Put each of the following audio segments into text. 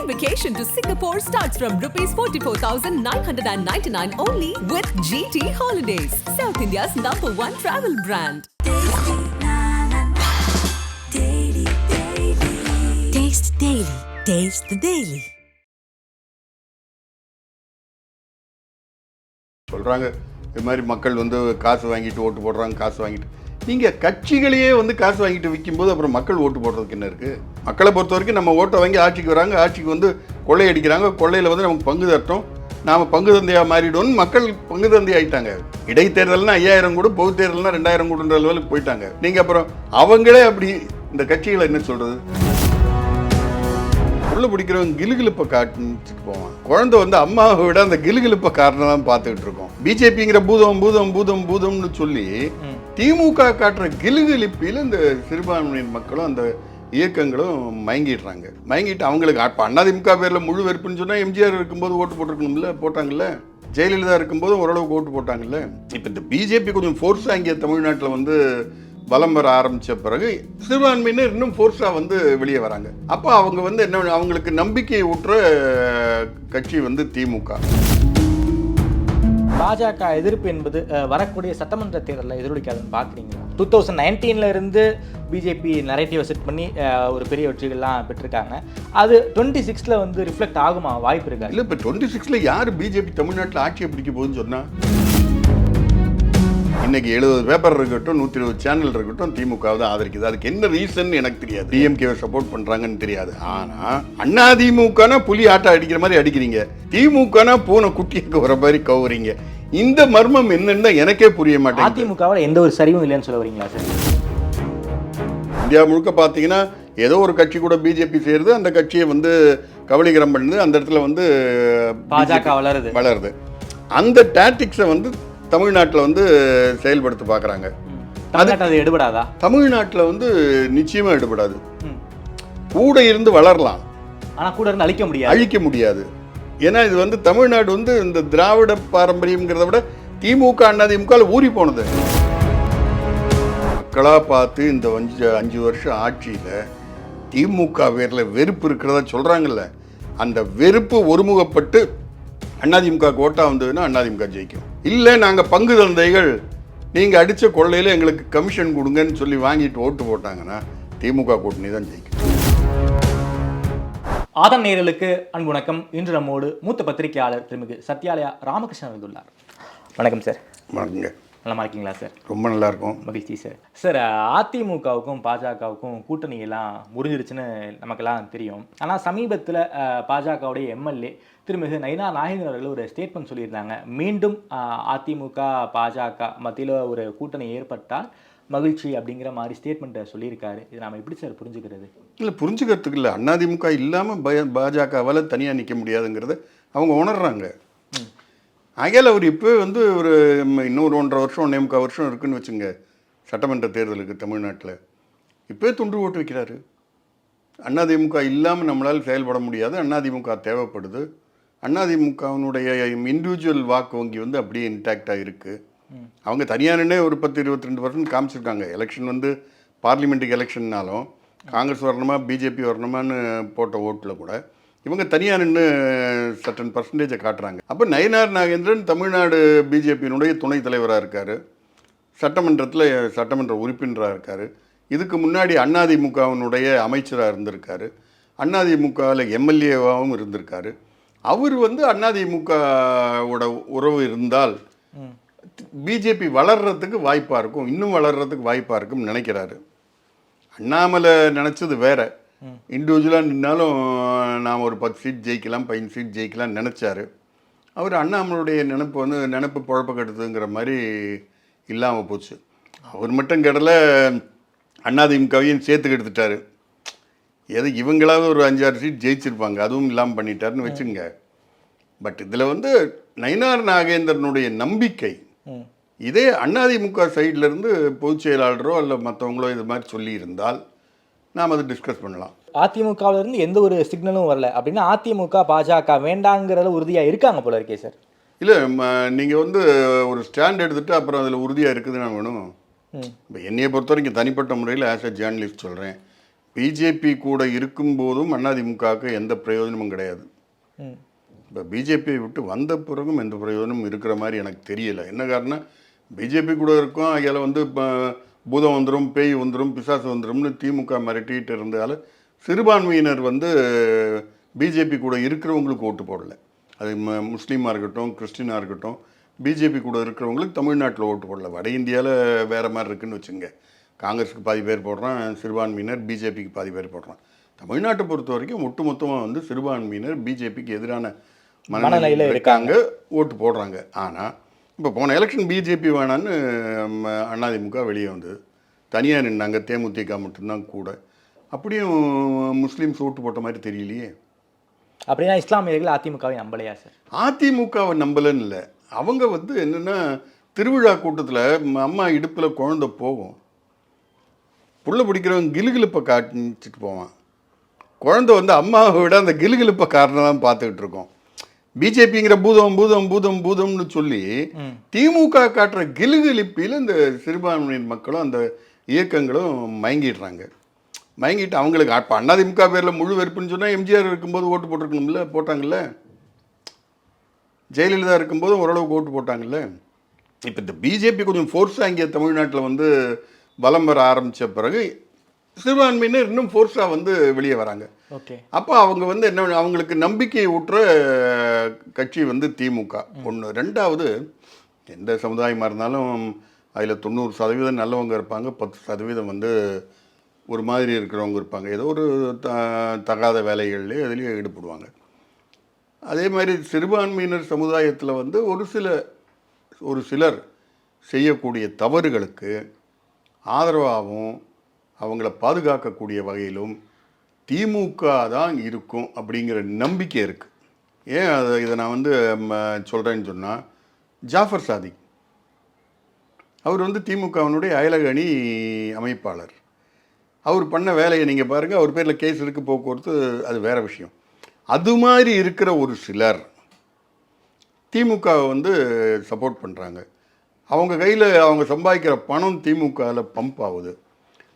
Free vacation to Singapore starts from rupees 44,999 only with GT Holidays, South India's #1 travel brand. Taste Daily. Taste the Daily. சொல்கிறாங்க இது மாதிரி மக்கள் வந்து காசு வாங்கிட்டு ஓட்டு போடுறாங்க, காசு வாங்கிட்டு. நீங்கள் கட்சிகளையே வந்து காசு வாங்கிட்டு விற்கும்போது அப்புறம் மக்கள் ஓட்டு போடுறதுக்கு என்ன இருக்குது? மக்களை பொறுத்த வரைக்கும் நம்ம ஓட்டை வாங்கி ஆட்சிக்கு வராங்க, ஆட்சிக்கு வந்து கொள்ளையடிக்கிறாங்க, கொள்ளையில் வந்து நமக்கு பங்கு தரட்டும், நாம் பங்கு தந்தையாக மாறிடுவோம்னு மக்கள் பங்கு தந்தை ஆகிட்டாங்க. இடைத்தேர்தல்னா 5000 கூட, பொது தேர்தல்னா 2000 கூடன்ற லெவலுக்கு போயிட்டாங்க. நீங்கள் அப்புறம் அவங்களே அப்படி இந்த கட்சிகளை என்ன சொல்கிறது? உள்ள பிடிக்கிறவங்க கிலுகிலுப்பை காட்டுன்னு போவான். குழந்தை வந்து அம்மாவை விட அந்த கிலுகிலுப்பை காரணம் தான் பார்த்துக்கிட்டு இருக்கோம். பிஜேபிங்கிற பூதம் பூதம் பூதம் பூதம்னு சொல்லி திமுக காட்டுற கிலுகிலிப்பில் இந்த சிறுபான்மையினர் மக்களும் அந்த இயக்கங்களும் மயங்கிடுறாங்க. மயங்கிட்டு அவங்களுக்கு இப்போ அதிமுக பேரில் முழு வெறுப்புன்னு சொன்னால் எம்ஜிஆர் இருக்கும்போது ஓட்டு போட்டிருக்கணும்ல, போட்டாங்கல்ல. ஜெயலலிதா இருக்கும்போது ஓரளவுக்கு ஓட்டு போட்டாங்கல்ல. இப்போ இந்த பிஜேபி கொஞ்சம் ஃபோர்ஸாக இங்கே தமிழ்நாட்டில் வந்து பலம் வர ஆரம்பித்த பிறகு சிறுபான்மையினர் இன்னும் ஃபோர்ஸாக வந்து வெளியே வராங்க. அப்போ அவங்க வந்து என்ன, அவங்களுக்கு நம்பிக்கையை ஊட்டுற கட்சி வந்து திமுக. பாஜக எதிர்ப்பு என்பது வரக்கூடிய சட்டமன்ற தேர்தலில் எதிரொலிக்காதுன்னு பார்க்குறீங்களா? 2019 இருந்து பிஜேபி நரேட்டிவை செட் பண்ணி ஒரு பெரிய வெற்றிகள்லாம் பெற்றிருக்காங்க. அது 26 வந்து ரிஃப்ளெக்ட் ஆகுமா? வாய்ப்பு இருக்கா? இல்லை, இப்போ 26 யார் பிஜேபி தமிழ்நாட்டில் ஆட்சியை பிடிக்க போகுதுன்னு சொன்னால், இன்னைக்கு 70 பேப்பர் இருக்கட்டும், 120 சேனல் இருக்கட்டும், திமுக தான் ஆதரிக்குது. அதுக்கு என்ன ரீசன் எனக்கு தெரியாது. டிஎம்கேவை சப்போர்ட் பண்றாங்கன்னு தெரியாது. ஆனா அதிமுகனா புலி ஆட்டம் அடிக்கிற மாதிரி அடிக்கிறீங்க, திமுகனா பூனை குட்டிக்கு வர மாதிரி கவுறீங்க. இந்த மர்மம் என்னன்னு எனக்கே புரிய மாட்டேங்குது. அதிமுகவில் எந்த ஒரு சரிவும் இல்லைன்னு சொல்ல வரீங்களா சார்? இந்தியா முழுக்க பார்த்தீங்கன்னா ஏதோ ஒரு கட்சி கூட பிஜேபி சேருது, அந்த கட்சியை வந்து கபலீகரம் பண்ணுது, அந்த இடத்துல வந்து பாஜக வளருது. அந்த டாக்டிக்ஸை வந்து தமிழ்நாட்டில் வந்து செயல்படுத்த பார்க்குறாங்க. அது எடுபடாதா? தமிழ்நாட்டில் வந்து நிச்சயமாக எடுபடாது. கூட இருந்து வளரலாம், ஆனால் கூட இருந்து அழிக்க முடியாது. ஏன்னா இது வந்து தமிழ்நாடு வந்து இந்த திராவிட பாரம்பரியம்ங்கிறத விட திமுக அதிமுக ஊறி போனது. மக்களாக பார்த்து இந்த 5 வருஷம் ஆட்சியில் திமுக பேரில் வெறுப்பு இருக்கிறதா சொல்கிறாங்கல்ல, அந்த வெறுப்பு ஒருமுகப்பட்டு அதிமுக ஓட்டா வந்ததுன்னா அதிமுக ஜெயிக்கும். இல்லை நாங்கள் பங்கு தந்தைகள், நீங்கள் அடித்த கொள்ளையில் எங்களுக்கு கமிஷன் கொடுங்கன்னு சொல்லி வாங்கிட்டு ஓட்டு போட்டாங்கன்னா திமுக கூட்டணி தான் ஜெயிக்கும். ஆதன் நேயர்களுக்கு அன்பு வணக்கம். இன்று நம்மோடு மூத்த பத்திரிகையாளர் திருமிகு சத்யாலயா ராமகிருஷ்ணன் வந்துள்ளார். வணக்கம் சார். வணக்கங்க. நல்லா இருக்கீங்களா சார்? ரொம்ப நல்லா இருக்கும். மகிழ்ச்சி சார். சார், அதிமுகவுக்கும் பாஜகவுக்கும் கூட்டணியெல்லாம் முறிஞ்சிருச்சுன்னு நமக்கெல்லாம் தெரியும். ஆனால் சமீபத்தில் பாஜகவுடைய எம்எல்ஏ திருமிகு நயினா நாகேந்திரன் அவர்கள் ஒரு ஸ்டேட்மெண்ட் சொல்லியிருந்தாங்க. மீண்டும் அதிமுக பாஜக மத்தியில் ஒரு கூட்டணி ஏற்பட்டால் மகிழ்ச்சி அப்படிங்கிற மாதிரி ஸ்டேட்மெண்ட்டை சொல்லியிருக்காரு. இது நாம் எப்படி சார் புரிஞ்சுக்கிறது? இல்லை, புரிஞ்சுக்கிறதுக்கு இல்லை. அதிமுக இல்லாமல் பாஜகவால் தனியாக நிற்க முடியாதுங்கிறத அவங்க உணர்றாங்க. ஆகையால் அவர் இப்போ வந்து ஒரு இன்னொரு 1.5 வருஷம் 1.25 வருஷம் இருக்குன்னு வச்சுங்க சட்டமன்ற தேர்தலுக்கு தமிழ்நாட்டில், இப்போ துண்டு ஓட்டு வைக்கிறாரு. அதிமுக இல்லாமல் நம்மளால் செயல்பட முடியாது, அதிமுக தேவைப்படுது. அதிமுகவினுடைய இண்டிவிஜுவல் வாக்கு வங்கி வந்து அப்படியே இன்டாக்டாக இருக்குது. அவங்க தனியானே ஒரு 10-22% காமிச்சிருக்காங்க. எலெக்ஷன் வந்து பார்லிமெண்ட்டுக்கு எலெக்ஷன்னாலும் காங்கிரஸ் வரணுமா பிஜேபி வரணுமான்னு போட்ட ஓட்டில் கூட இவங்க தனியாக நின்று சர்டன் பர்சன்டேஜை காட்டுறாங்க. அப்போ நயினார் நாகேந்திரன் தமிழ்நாடு பிஜேபியினுடைய துணைத் தலைவராக இருக்கார், சட்டமன்ற உறுப்பினராக இருக்கார். இதுக்கு முன்னாடி அதிமுகவினுடைய அமைச்சராக இருந்திருக்காரு, அதிமுகவில் எம்எல்ஏவாகவும் இருந்திருக்காரு. அவர் வந்து அதிமுகவோட உறவு இருந்தால் பிஜேபி வளர்கிறதுக்கு வாய்ப்பாக இருக்கும், இன்னும் வளர்கிறதுக்கு வாய்ப்பாக இருக்கும்னு நினைக்கிறாரு. அண்ணாமலை நினச்சது வேற, இண்டிவிஜுவலாக நின்னாலும் நாம் ஒரு 10 சீட் ஜெயிக்கலாம், 15 சீட் ஜெயிக்கலாம்னு நினச்சாரு. அவர் அண்ணாமலுடைய நினப்பு குழப்ப கெடுதுங்கிற மாதிரி இல்லாமல் போச்சு. அவர் மட்டும் கெடலை, அதிமுகவையும் சேர்த்து கெடுத்துட்டாரு. எது இவங்களாவது ஒரு 5-6 சீட் ஜெயிச்சிருப்பாங்க, அதுவும் இல்லாமல் பண்ணிட்டாருன்னு வச்சுங்க. பட் இதில் வந்து நயினார் நாகேந்திரனுடைய நம்பிக்கை, இதே அதிமுக சைட்லேருந்து பொதுச் செயலாளரோ அல்ல மற்றவங்களோ இது மாதிரி சொல்லியிருந்தால் நாம் அதை டிஸ்கஸ் பண்ணலாம். அதிமுகவிலிருந்து எந்த ஒரு சிக்னலும் வரல அப்படின்னா அதிமுக பாஜக வேண்டாங்கிறத உறுதியாக இருக்காங்க போல இருக்கே சார். இல்லை, நீங்கள் வந்து ஒரு ஸ்டாண்ட் எடுத்துகிட்டு அப்புறம் அதில் உறுதியாக இருக்குதுன்னு வேணும். இப்போ என்னையை பொறுத்த வரைக்கும் தனிப்பட்ட முறையில் ஆஸ் எ ஜேர்னலிஸ்ட் சொல்கிறேன், பிஜேபி கூட இருக்கும்போதும் அதிமுகவுக்கு எந்த பிரயோஜனமும் கிடையாது. ம். இப்போ பிஜேபியை விட்டு வந்த பிறகும் எந்த பிரயோஜனமும் இருக்கிற மாதிரி எனக்கு தெரியல. என்ன காரணம், பிஜேபி கூட இருக்கும், அதில் வந்து இப்போ பூதம் வந்துடும், பேய் வந்துடும், பிசாசு வந்துடும்னு திமுக மிரட்டிகிட்டு இருந்தாலும் சிறுபான்மையினர் வந்து பிஜேபி கூட இருக்கிறவங்களுக்கு ஓட்டு போடலை. அது முஸ்லீமாக இருக்கட்டும், கிறிஸ்டினாக இருக்கட்டும், பிஜேபி கூட இருக்கிறவங்களுக்கு தமிழ்நாட்டில் ஓட்டு போடல. வட இந்தியாவில் வேறு மாதிரி இருக்குன்னு வச்சுங்க. காங்கிரஸுக்கு பாதி பேர் போடுறான் சிறுபான்மையினர், பிஜேபிக்கு பாதி பேர் போடுறான். தமிழ்நாட்டை பொறுத்த வரைக்கும் ஒட்டுமொத்தமாக வந்து சிறுபான்மையினர் பிஜேபிக்கு எதிரான மனநிலையில் இருக்காங்க, ஓட்டு போடுறாங்க. ஆனால் இப்போ போன எலெக்ஷன் பிஜேபி வேணான்னு அதிமுக வெளியே வந்தது, தனியாக நின்னாங்க, தேமுதிக மட்டும்தான் கூட. அப்படியும் முஸ்லீம்ஸ் ஓட்டு போட்ட மாதிரி தெரியலையே. அப்படின்னா இஸ்லாமியர்கள் அதிமுகவை நம்பலையா சார்? அதிமுகவை நம்பலன்னு இல்லை, அவங்க வந்து என்னென்னா திருவிழா கூட்டத்தில் அம்மா இடுப்பில் குழந்தை போகும், புள்ள பிடிக்கிறவங்க கிலுகிலுப்பை காட்டிச்சிட்டு போவான், குழந்தை வந்து அம்மாவை விட அந்த கிலுகிலுப்பை காரணம் தான் பார்த்துக்கிட்டு இருக்கோம். பிஜேபிங்கிற பூதம் பூதம் பூதம் பூதம்னு சொல்லி திமுக காட்டுற கிலுகிலிப்பில் இந்த சிறுபான்மையினர் மக்களும் அந்த இயக்கங்களும் மயங்கிடுறாங்க. மயங்கிட்டு அவங்களுக்கு இப்போ அதிமுக பேரில் முழு வெறுப்புன்னு சொன்னால் எம்ஜிஆர் இருக்கும்போது ஓட்டு போட்டிருக்கணும்ல, போட்டாங்கல்ல. ஜெயலலிதா இருக்கும்போது ஓரளவுக்கு ஓட்டு போட்டாங்கல்ல. இப்போ இந்த பிஜேபி கொஞ்சம் ஃபோர்ஸாக இங்கே தமிழ்நாட்டில் வந்து பலம் வர ஆரம்பித்த பிறகு சிறுபான்மையினர் இன்னும் ஃபோர்ஸாக வந்து வெளியே வராங்க. ஓகே. அப்போ அவங்க வந்து என்ன, அவங்களுக்கு நம்பிக்கை ஊற்ற கட்சி வந்து திமுக ஒன்று. ரெண்டாவது, எந்த சமுதாயமாக இருந்தாலும் அதில் 90% நல்லவங்க இருப்பாங்க, 10% வந்து ஒரு மாதிரி இருக்கிறவங்க இருப்பாங்க, ஏதோ ஒரு தகாத வேலைகள்லேயே அதுலேயே ஈடுபடுவாங்க. அதே மாதிரி சிறுபான்மையினர் சமுதாயத்தில் வந்து ஒரு சிலர் செய்யக்கூடிய தவறுகளுக்கு ஆதரவாகவும் அவங்கள பாதுகாக்கக்கூடிய வகையிலும் திமுக தான் இருக்கும் அப்படிங்கிற நம்பிக்கை இருக்குது. ஏன் இதை நான் வந்து சொல்கிறேன்னு சொன்னால், ஜாஃபர் சாதிக் அவர் வந்து திமுகவினுடைய அயலக அணி அமைப்பாளர். அவர் பண்ண வேலையை நீங்கள் பாருங்கள், அவர் பேரில் கேஸ் இருக்குது, போக்குவரத்து, அது வேறு விஷயம். அது மாதிரி இருக்கிற ஒரு சிலர் திமுகவை வந்து சப்போர்ட் பண்ணுறாங்க. அவங்க கையில் அவங்க சம்பாதிக்கிற பணம் திமுகவில் பம்ப் ஆகுது.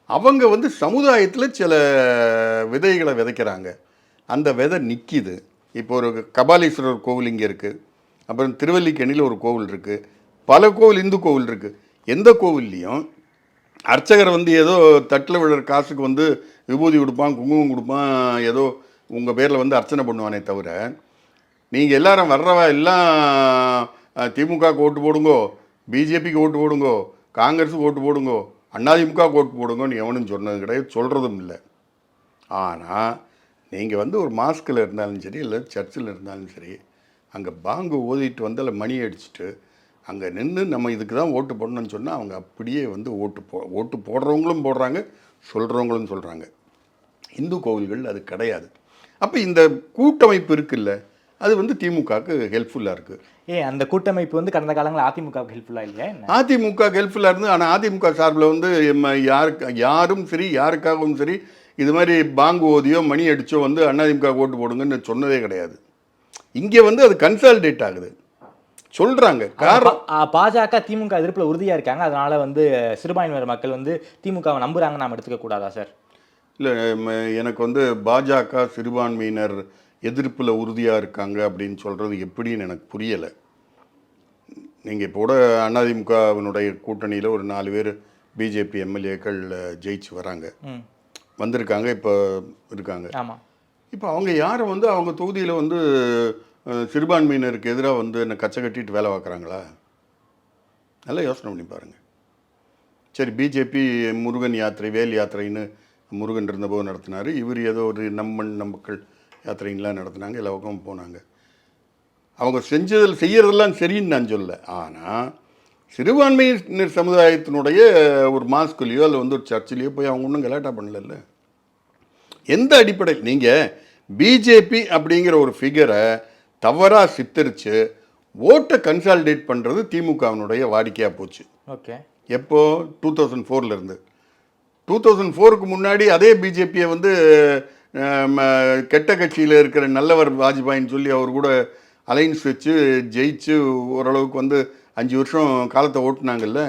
அவங்க வந்து சமுதாயத்தில் சில விதைகளை விதைக்கிறாங்க, அந்த விதை நிற்கிது. இப்போ ஒரு கபாலீஸ்வரர் கோவில் இங்கே இருக்குது, அப்புறம் திருவல்லிக்கேணியில் ஒரு கோவில் இருக்குது, பல கோவில் இந்து கோவில் இருக்குது. எந்த கோவில்லையும் அர்ச்சகர் வந்து ஏதோ தட்டில் விழுற காசுக்கு வந்து விபூதி கொடுப்பான், குங்குமம் கொடுப்பான், ஏதோ உங்கள் பேரில் வந்து அர்ச்சனை பண்ணுவானே தவிர, நீங்கள் எல்லாரும் வர்றவா எல்லாம் திமுகவுக்கு ஓட்டு போடுங்கோ, பிஜேபிக்கு ஓட்டு போடுங்கோ, காங்கிரஸுக்கு ஓட்டு போடுங்கோ, அதிமுகவுக்கு ஓட்டு போடுங்கன்னு எவனும் சொன்னது கிடையாது, சொல்கிறதும் இல்லை. ஆனால் நீங்கள் வந்து ஒரு மாஸ்கில் இருந்தாலும் சரி, இல்லை சர்ச்சில் இருந்தாலும் சரி, அங்கே பாங்கு ஓதிட்டு வந்து அதில் மணி அடிச்சுட்டு அங்கே நின்று நம்ம இதுக்கு தான் ஓட்டு போடணும்னு சொன்னால் அவங்க அப்படியே வந்து ஓட்டு போடுறவங்களும் போடுறாங்க, சொல்கிறவங்களும் சொல்கிறாங்க. இந்து கோவில்கள் அது கிடையாது. அப்போ இந்த கூட்டமைப்பு இருக்குல்ல, அது வந்து திமுகவுக்கு ஹெல்ப்ஃபுல்லாக இருக்குது. அந்த கூட்டமைப்பு வந்து கடந்த காலங்களில் அதிமுகவுக்கு ஹெல்ப்ஃபுல்லாக இல்லையா? அதிமுக ஹெல்ப்ஃபுல்லாக இருந்து, ஆனால் அதிமுக சார்பில் வந்து யாரும் சரி, யாருக்காகவும் சரி, இது மாதிரி பாங்கு ஓதியோ மணி அடித்தோ வந்து அதிமுக ஓட்டு போடுங்கன்னு சொன்னதே கிடையாது. இங்கே வந்து அது கன்சாலிடேட் ஆகுது, சொல்கிறாங்க. காரணம் பாஜக திமுக எதிர்ப்பில் உறுதியாக இருக்காங்க, அதனால் வந்து சிறுபான்மையினர் மக்கள் வந்து திமுகவை நம்புகிறாங்க, நாம் எடுத்துக்க கூடாதா சார்? இல்லை, எனக்கு வந்து பாஜக சிறுபான்மையினர் எதிர்ப்பில் உறுதியாக இருக்காங்க அப்படின்னு சொல்கிறது எப்படின்னு எனக்கு புரியலை. நீங்கள் இப்போ கூட அதிமுகவினுடைய கூட்டணியில் ஒரு 4 பேர் பிஜேபி எம்எல்ஏக்கள் ஜெயிச்சு வந்திருக்காங்க, இப்போ இருக்காங்க. ஆமாம். இப்போ அவங்க யாரை வந்து அவங்க தொகுதியில் வந்து சிறுபான்மையினருக்கு எதிராக வந்து என்ன கச்சை கட்டிட்டு வேலை பார்க்குறாங்களா? நல்லா யோசனை பண்ணி பாருங்கள். சரி, பிஜேபி முருகன் யாத்திரை, வேல் யாத்திரைன்னு முருகன் இருந்தபோது நடத்தினார், இவர் ஏதோ ஒரு மக்கள் யாத்திரைங்களாம் நடத்தினாங்க, எல்லா பக்கமும் போனாங்க. அவங்க செய்யறதெல்லாம் சரின்னு நான் சொல்ல. ஆனால் சிறுபான்மையினர் சமுதாயத்தினுடைய ஒரு மாஸ்குலேயோ இல்லை வந்து ஒரு சர்ச்சிலேயோ போய் அவங்க ஒன்றும் கலாட்டா பண்ணல. எந்த அடிப்படையில் நீங்கள் பிஜேபி அப்படிங்கிற ஒரு ஃபிகரை தவறாக சித்தரித்து ஓட்டை கன்சாலிடேட் பண்ணுறது திமுகவினுடைய வாடிக்கையாக போச்சு. ஓகே. எப்போ? 2004 2004க்கு முன்னாடி அதே பிஜேபியை வந்து கெட்ட கட்சியில் இருக்கிற நல்லவர் வாஜ்பாயின்னு சொல்லி அவர் கூட அலைன்ஸ் வச்சு ஜெயிச்சு ஓரளவுக்கு வந்து 5 வருஷம் காலத்தை ஓட்டுனாங்கல்ல.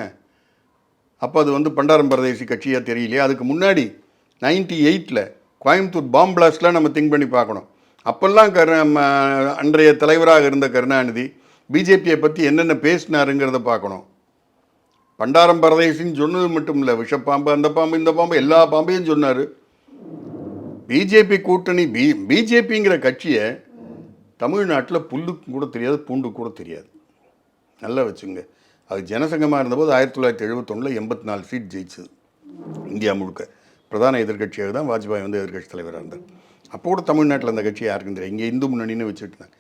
அப்போ அது வந்து பண்டாரம் பிரதேசி கட்சியாக தெரியலையே. அதுக்கு முன்னாடி 98 கோயம்புத்தூர் பாம் பிளாஸ்ட்லாம் நம்ம திங்க் பண்ணி பார்க்கணும். அப்போல்லாம் அன்றைய தலைவராக இருந்த கருணாநிதி பிஜேபியை பற்றி என்னென்ன பேசினாருங்கிறத பார்க்கணும். பண்டாரம் பரதேசின்னு சொன்னது மட்டும் இல்லை, விஷப்பாம்பு, அந்த பாம்பு, இந்த பாம்பு, எல்லா பாம்பையும் சொன்னார். பிஜேபி கூட்டணி பிஜேபிங்கிற கட்சியை தமிழ்நாட்டில் புல்லுக்கும் கூட தெரியாது, பூண்டு கூட தெரியாது. நல்லா வச்சுங்க. அது ஜனசங்கமாக இருந்தபோது 1971 84 சீட் ஜெயிச்சது இந்தியா முழுக்க. பிரதான எதிர்கட்சியாக தான் வாஜ்பாய் வந்து எதிர்கட்சி தலைவராக இருந்தார். அப்போ கூட தமிழ்நாட்டில் அந்த கட்சி யாருக்கும் தெரியாது. இங்கே இந்து முன்னணின்னு வச்சுட்டு இருந்தாங்க.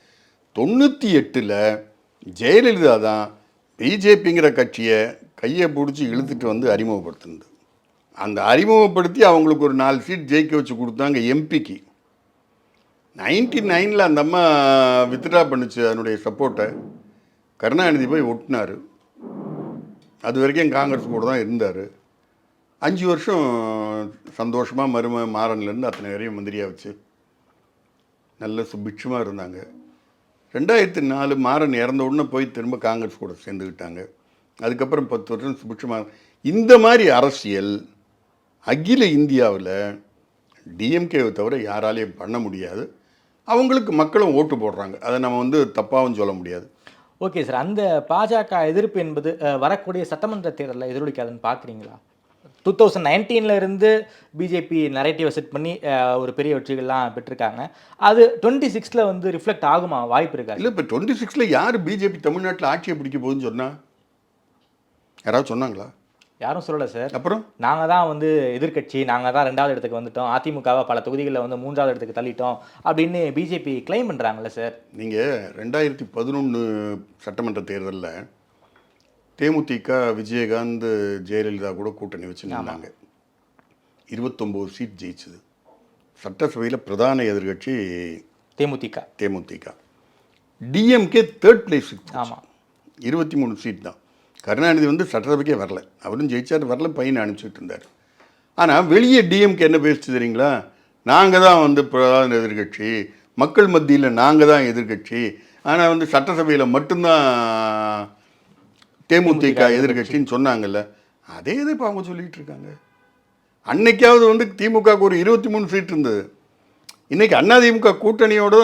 98 ஜெயலலிதா தான் பிஜேபிங்கிற கட்சியை கையை பிடிச்சி இழுத்துட்டு வந்து அறிமுகப்படுத்தினது. அந்த அறிமுகப்படுத்தி அவங்களுக்கு ஒரு 4 சீட் ஜெயிக்க வச்சு கொடுத்தாங்க எம்பிக்கு. 99 அந்த அம்மா வித்ட்ரா பண்ணுச்சு அதனுடைய சப்போர்ட்டை. கருணாநிதி போய் ஒட்டினார். அது வரைக்கும் காங்கிரஸ் கூட தான் இருந்தார். 5 வருஷம் சந்தோஷமாக மாறன்லேருந்து அத்தனை வரையும் மந்திரியாக வச்சு நல்ல சுபிட்சமாக இருந்தாங்க. 2004 மாறன் இறந்த உடனே போய் திரும்ப காங்கிரஸ் கூட சேர்ந்துக்கிட்டாங்க. அதுக்கப்புறம் 10 வருஷம் சுபிட்சமாக. இந்த மாதிரி அரசியல் அகில இந்தியாவில் டிஎம்கேவை தவிர யாராலையும் பண்ண முடியாது. அவங்களுக்கு மக்களும் ஓட்டு போடுறாங்க. அதை நம்ம வந்து தப்பாகவும் சொல்ல முடியாது. ஓகே சார், அந்த பாஜக எதிர்ப்பு என்பது வரக்கூடிய சட்டமன்ற தேர்தலில் எதிரொலிக்காதுன்னு பார்க்குறீங்களா? 2019 இருந்து பிஜேபி நரேட்டிவை செட் பண்ணி ஒரு பெரிய வெற்றிகள்லாம் பெற்றிருக்காங்க. அது 26 வந்து ரிஃப்ளெக்ட் ஆகுமா? வாய்ப்பு இருக்கா? இல்லை, இப்போ 26 யார் பிஜேபி தமிழ்நாட்டில் ஆட்சியை பிடிக்க போகுதுன்னு சொன்னா யாராவது சொன்னாங்களா? யாரும் சொல்லலை சார். அப்புறம் நாங்கள் தான் வந்து எதிர்கட்சி, நாங்கள் தான் 2வது இடத்துக்கு வந்துட்டோம், அதிமுகவை பல தொகுதிகளில் வந்து 3வது இடத்துக்கு தள்ளிட்டோம் அப்படின்னு பிஜேபி கிளைம் பண்ணுறாங்கல்ல சார். நீங்கள் 2011 சட்டமன்ற தேர்தலில் தேமுதிக, விஜயகாந்த், ஜெயலலிதா கூட கூட்டணி வச்சுருந்தாங்க. 29 சீட் ஜெயிச்சது. சட்டசபையில் பிரதான எதிர்கட்சி தேமுதிக. DMK 3rd place. ஆமாம், 23 சீட் தான். கருணாநிதி வந்து சட்டசபைக்கே வரல. அவரும் ஜெயிச்சார், வரல, பையனை அனுப்பிச்சிட்டு இருந்தார். ஆனால் வெளியே டிஎம்கே என்ன பேசிச்சு தெரியுங்களா? நாங்கள் தான் வந்து பிரதான எதிர்கட்சி, மக்கள் மத்தியில் நாங்கள் தான் எதிர்கட்சி, ஆனால் வந்து சட்டசபையில் மட்டும்தான் தேமுதிக எதிர்கட்சின்னு சொன்னாங்கல்ல. அதே இதை இப்போ அவங்க சொல்லிகிட்டு இருக்காங்க. அன்னைக்காவது வந்து திமுகவுக்கு ஒரு 23 சீட் இருந்தது. இன்றைக்கி அதிமுக கூட்டணியோட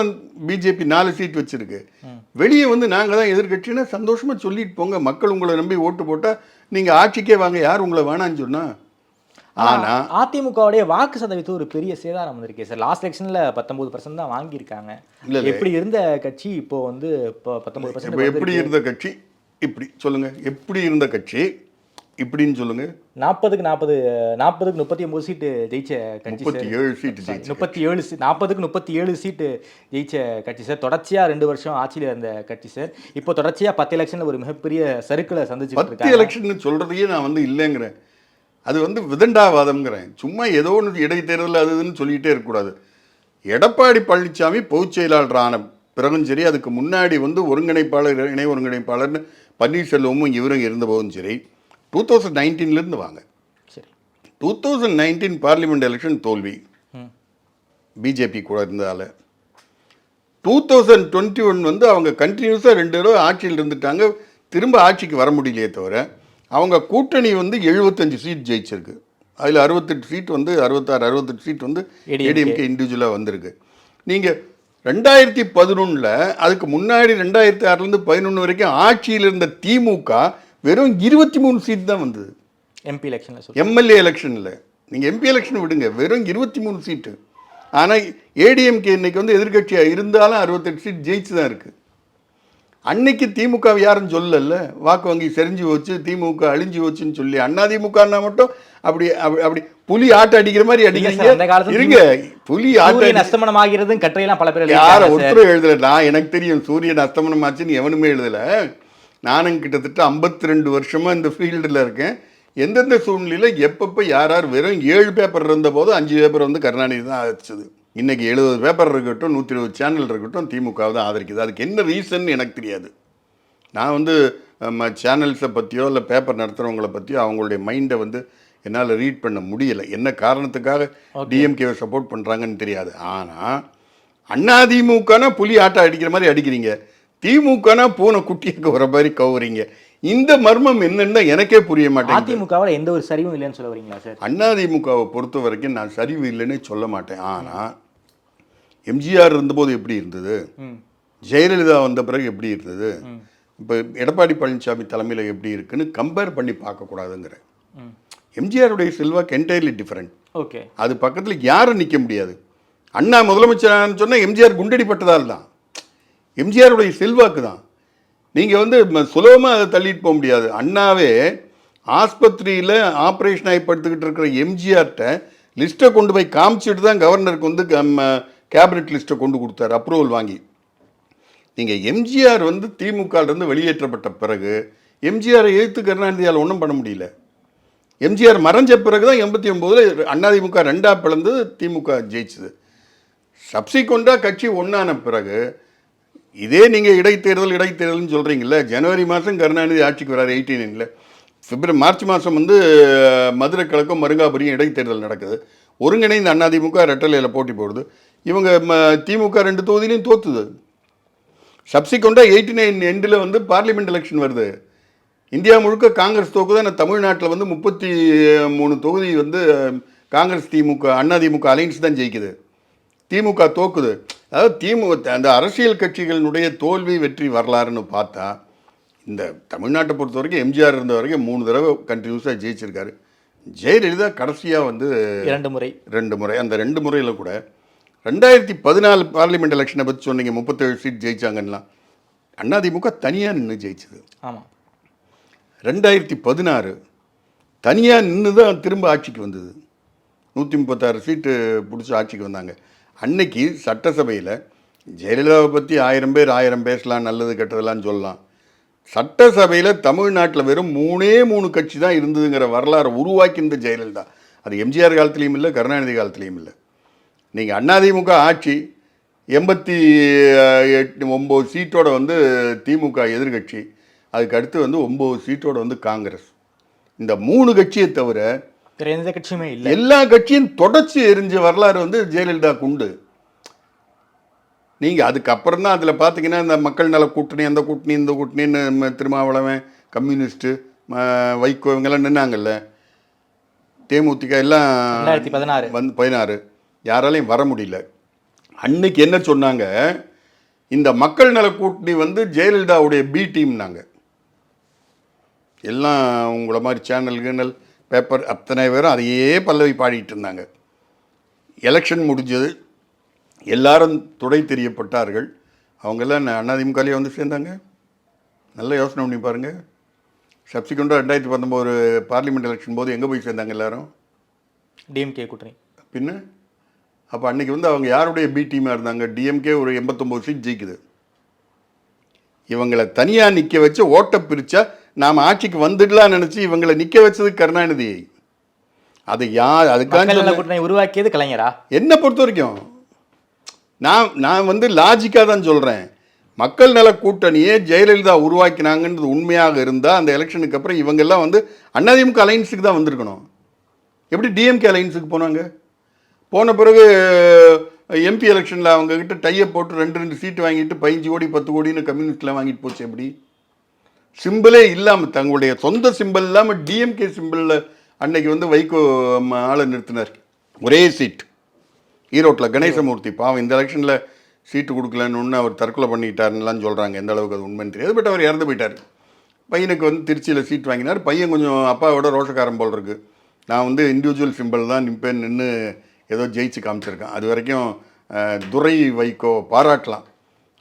பிஜேபி 4 சீட் வச்சுருக்கு. வெளியே வந்து நாங்கள் தான் எதிர்கட்சின்னா சந்தோஷமாக சொல்லிட்டு போங்க. மக்கள் உங்களை நம்பி ஓட்டு போட்டால் நீங்கள் ஆட்சிக்கே வாங்க, யார் உங்களை வேணான்னு சொன்னால். ஆனால் அதிமுகவுடைய வாக்கு சதவீதம் ஒரு பெரிய சேதாரம் வந்திருக்கே சார். லாஸ்ட் எலெக்ஷனில் 19% தான் வாங்கியிருக்காங்க. இல்லை, எப்படி இருந்த கட்சி இப்போ வந்து இப்போ 19%. இப்போ எப்படி இருந்த கட்சி இப்படி சொல்லுங்கள், எப்படி இருந்த கட்சி இப்படின்னு சொல்லுங்கள். 40க்கு 39 சீட்டு ஜெயிச்ச கட்சி. 37 சீட்டு ஜெயிச்சு 40க்கு 37 சீட்டு ஜெயிச்ச கட்சி சார். தொடர்ச்சியாக 2 வருஷம் ஆட்சியில் இருந்த கட்சி சார். இப்போ தொடர்ச்சியாக 10 எலெக்ஷனில் ஒரு மிகப்பெரிய சறுக்களை சந்திச்சுட்டு 10 எலெக்ஷன் சொல்கிறதையே நான் வந்து இல்லைங்கிறேன். அது வந்து விதண்டாவாதம்ங்கிறேன். சும்மா ஏதோ ஒன்று இடைத்தேர்தல் அதுன்னு சொல்லிகிட்டே இருக்கக்கூடாது. எடப்பாடி பழனிசாமி பொதுச் செயலாளர் ஆன பிறகும் சரி, அதுக்கு முன்னாடி வந்து ஒருங்கிணைப்பாளர், இணை ஒருங்கிணைப்பாளர்னு பன்னீர்செல்வமும் இவரும் இருந்தபோதும் சரி, 2019 வாங்க. சரி, 2019 பார்லிமெண்ட் எலெக்ஷன் தோல்வி பிஜேபி கூட இருந்ததால். 2021 வந்து அவங்க கண்டினியூஸாக 2 தடவை ஆட்சியில் இருந்துட்டாங்க. திரும்ப ஆட்சிக்கு வர முடியலையே தவிர அவங்க கூட்டணி வந்து 75 சீட் ஜெயிச்சிருக்கு. அதில் 68 சீட் வந்து 68 சீட் வந்து ஏடிஎம்கே இண்டிவிஜுவலாக வந்திருக்கு. நீங்கள் 2011 அதுக்கு முன்னாடி 2006 11 வரைக்கும் ஆட்சியில் இருந்த திமுக வெறும் 23 சீட் தான் வந்தது. எம்பி எலெக்ஷனில், எம்எல்ஏ எலெக்ஷனில். நீங்கள் எம்பி எலெக்ஷன் விடுங்க, வெறும் 23 சீட்டு. ஆனால் ஏடிஎம்கே இன்னைக்கு வந்து எதிர்கட்சியாக இருந்தாலும் 68 சீட் ஜெயிச்சு தான் இருக்குது. அன்னைக்கு திமுக யாரும் சொல்லல, வாக்கு வங்கி செறிஞ்சு வச்சு திமுக அழிஞ்சு வச்சுன்னு சொல்லி. அதிமுகனா மட்டும் அப்படி அப்படி புலி ஆட்ட அடிக்கிற மாதிரி அடிக்கிறீங்க. இருங்க, புலி ஆட்ட அஸ்தமனம் ஆகிறது கட்டுரையெல்லாம் பல பேர் யாரை ஒருத்தரும் எழுதலை. நான் எனக்கு தெரியும் சூரியன் அஸ்தமனம் ஆச்சுன்னு எவனுமே எழுதலை. நானும் கிட்டத்தட்ட 52 வருஷமாக இந்த ஃபீல்டில் இருக்கேன். எந்தெந்த சூழ்நிலையில் எப்பப்போ யார் வெறும் 7 பேப்பர் இருந்தபோது 5 பேப்பர் வந்து கருணாநிதி தான் ஆதரிச்சது. இன்றைக்கி 70 பேப்பர் இருக்கட்டும், 120 சேனல் இருக்கட்டும், திமுக தான் ஆதரிக்குது. அதுக்கு என்ன ரீசன் எனக்கு தெரியாது. நான் வந்து சேனல்ஸை பற்றியோ இல்லை பேப்பர் நடத்துகிறவங்கள பற்றியோ அவங்களுடைய மைண்டை வந்து என்னால் ரீட் பண்ண முடியலை. என்ன காரணத்துக்காக டிஎம்கேவை சப்போர்ட் பண்ணுறாங்கன்னு தெரியாது. ஆனால் அதிமுகனா புலி ஆட்டம் அடிக்கிற மாதிரி அடிக்கிறீங்க. திமுகனா பூனை குட்டியை வர மாதிரி கவுறீங்க. இந்த மர்மம் என்னன்னு எனக்கே புரிய மாட்டேங்குது. அதிமுகவில் எந்த ஒரு சரிவும் இல்லைன்னு சொல்ல வரீங்களா சார்? அதிமுகவை பொறுத்த வரைக்கும் நான் சரிவு இல்லைன்னு சொல்ல மாட்டேன். ஆனால் எம்ஜிஆர் இருந்தபோது எப்படி இருந்தது, ஜெயலலிதா வந்த பிறகு எப்படி இருந்தது, இப்போ எடப்பாடி பழனிசாமி தலைமையில் எப்படி இருக்குன்னு கம்பேர் பண்ணி பார்க்கக்கூடாதுங்கிறேன். எம்ஜிஆருடைய செல்வாக்கு என்டையர்லி டிஃப்ரெண்ட். ஓகே, அது பக்கத்தில் யாரும் நிற்க முடியாது. அண்ணா முதலமைச்சரான்னு சொன்னால் எம்ஜிஆர் குண்டடிப்பட்டதால் தான். எம்ஜிஆருடைய செல்வாக்கு தான். நீங்கள் வந்து சுலபமாக அதை தள்ளிட்டு போக முடியாது. அண்ணாவே ஆஸ்பத்திரியில் ஆப்ரேஷன் ஆகி படுத்துக்கிட்டு இருக்கிற எம்ஜிஆர்கிட்ட லிஸ்ட்டை கொண்டு போய் காமிச்சிட்டு தான் கவர்னருக்கு வந்து கேபினெட் லிஸ்ட்டை கொண்டு கொடுத்தாரு அப்ரூவல் வாங்கி. நீங்கள் எம்ஜிஆர் வந்து திமுகலேருந்து வெளியேற்றப்பட்ட பிறகு எம்ஜிஆரை எதிர்த்து கருணாநிதியால் ஒன்றும் பண்ண முடியல. எம்ஜிஆர் மறைஞ்ச பிறகு தான் 89 அதிமுக 2ஆ பிளந்து திமுக ஜெயிச்சுது. சப்சிக்வெண்ட்டாக கட்சி ஒன்றான பிறகு இதே நீங்கள் இடைத்தேர்தல்னு சொல்கிறீங்களே, ஜனவரி மாதம் கருணாநிதி ஆட்சிக்கு வராரு 89. மார்ச் மாதம் வந்து மதுரை கிழக்கும் மருங்காபுரியும் இடைத்தேர்தல் நடக்குது. ஒருங்கிணைந்த அதிமுக ரெட்டலையில் போட்டி போடுது. இவங்க திமுக 2 தொகுதியிலையும் தோத்துது. சப்சிக்வெண்ட்டாக 89 எண்டில் வந்து பார்லிமெண்ட் எலெக்ஷன் வருது. இந்தியா முழுக்க காங்கிரஸ் தோக்குது. தமிழ்நாட்டில் வந்து 33 தொகுதி வந்து காங்கிரஸ் திமுக அதிமுக அலைன்ஸ் தான் ஜெயிக்குது. திமுக தோக்குது. அதாவது அந்த அரசியல் கட்சிகளினுடைய தோல்வி வெற்றி வரலாறுன்னு பார்த்தா இந்த தமிழ்நாட்டை பொறுத்த வரைக்கும் எம்ஜிஆர் இருந்த வரைக்கும் 3 தடவை கண்டினியூஸாக ஜெயிச்சிருக்காரு. ஜெயலலிதா கடைசியாக வந்து 2 முறை. அந்த 2 முறையில் கூட 2014 பார்லிமெண்ட் எலெக்ஷனை பற்றி சொன்னீங்க, 37 சீட் ஜெயிச்சாங்கலாம். அதிமுக தனியாக நின்று ஜெயிச்சது. ஆமாம். 2016 தனியாக நின்று தான் திரும்ப ஆட்சிக்கு வந்தது. 136 சீட்டு பிடிச்சி ஆட்சிக்கு வந்தாங்க. அன்னைக்கு சட்டசபையில் ஜெயலலிதாவை பற்றி 1000 பேர் 1000 பேசலாம், நல்லது கெட்டதெல்லாம் சொல்லலாம். சட்டசபையில் தமிழ்நாட்டில் வெறும் 3 கட்சி தான் இருந்ததுங்கிற வரலாறு உருவாக்கியிருந்த ஜெயலலிதா. அது எம்ஜிஆர் காலத்துலேயும் இல்லை, கருணாநிதி காலத்துலேயும் இல்லை. நீங்கள் அதிமுக ஆட்சி 89 சீட்டோட வந்து திமுக எதிர்கட்சி, அதுக்கு அடுத்து வந்து 9 சீட்டோட வந்து காங்கிரஸ். இந்த 3 கட்சியை தவிர எந்த கட்சியுமே இல்லை. எல்லா கட்சியும் தொடச்சி எரிஞ்ச வரலாறு வந்து ஜெயலலிதாவுக்கு உண்டு. நீங்கள் அதுக்கப்புறம் தான் அதில் பார்த்தீங்கன்னா இந்த மக்கள் நல கூட்டணி, அந்த கூட்டணி, இந்த கூட்டணின்னு திருமாவளவன், கம்யூனிஸ்ட்டு, வைகோ இவங்கெல்லாம் நின்னாங்கல்ல. தேமுதிக எல்லாம் 2016 யாராலையும் வர முடியல. அன்னைக்கு என்ன சொன்னாங்க, இந்த மக்கள் நல கூட்டணி வந்து ஜெயலலிதாவுடைய பி டீம்னாங்க. எல்லாம் உங்களை மாதிரி சேனல் பேப்பர் அத்தனை பேரும் அதையே பல்லவி பாடிட்டு இருந்தாங்க. எலெக்ஷன் முடிஞ்சது, எல்லாரும் துடை தெரியப்பட்டார்கள். அவங்கெல்லாம் அதிமுகலேயே வந்து சேர்ந்தாங்க. நல்ல யோசனை பண்ணி பாருங்கள். சப்சிக்வெண்ட்டாக 2019 பார்லிமெண்ட் எலெக்ஷன் போது எங்கே போய் சேர்ந்தாங்க எல்லாரும்? டிஎம்கே கூட்டணி. பின்ன அப்போ அன்றைக்கி வந்து அவங்க யாருடைய பி டீமாக இருந்தாங்க? டிஎம்கே ஒரு 89 சீட் ஜெயிக்குது. இவங்களை தனியாக நிற்க வச்சு ஓட்டை பிரித்தா நாம் ஆட்சிக்கு வந்துடலாம்னு நினச்சி இவங்களை நிற்க வச்சது கருணாநிதி. அது யார்? அதுக்காக உருவாக்கியது கலைஞரா? என்னை பொறுத்த வரைக்கும் நான் வந்து லாஜிக்காக தான் சொல்கிறேன். மக்கள் நல கூட்டணியே ஜெயலலிதா உருவாக்கினாங்கன்றது உண்மையாக இருந்தால் அந்த எலெக்ஷனுக்கு அப்புறம் இவங்கெல்லாம் வந்து அதிமுக அலைன்ஸுக்கு தான் வந்திருக்கணும். எப்படி டிஎம்கே அலைன்ஸுக்கு போனாங்க? போன பிறகு எம்பி எலெக்ஷனில் அவங்கக்கிட்ட டையை போட்டு 2 சீட்டு வாங்கிட்டு 15 கோடி 10 கோடின்னு கம்யூனிஸ்ட்லாம் வாங்கிட்டு போச்சு. எப்படி? சிம்பிளே இல்லாமல், தங்களுடைய சொந்த சிம்பிள் இல்லாமல் டிஎம்கே சிம்பிளில் அன்னைக்கு வந்து வைகோ ஆளை நிறுத்தினார். ஒரே சீட் ஈரோட்டில் கணேசமூர்த்தி. பாவம் இந்த எலெக்ஷனில் சீட்டு கொடுக்கலன்னு அவர் தற்கொலை பண்ணிக்கிட்டாருன்னெலாம் சொல்கிறாங்க. எந்த அளவுக்கு அது உண்மைன்னு தெரியாது. பட் அவர் இறந்து போயிட்டார். பையனுக்கு வந்து திருச்சியில் சீட் வாங்கினார். பையன் கொஞ்சம் அப்பாவோட ரோஷக்காரன் போல் இருக்குது. நான் வந்து இண்டிவிஜுவல் சிம்பிள் தான் நிற்பேன் நின்று ஏதோ ஜெயிச்சு காமிச்சிருக்கேன். அது வரைக்கும் துரை வைகோ பாராட்டலாம்.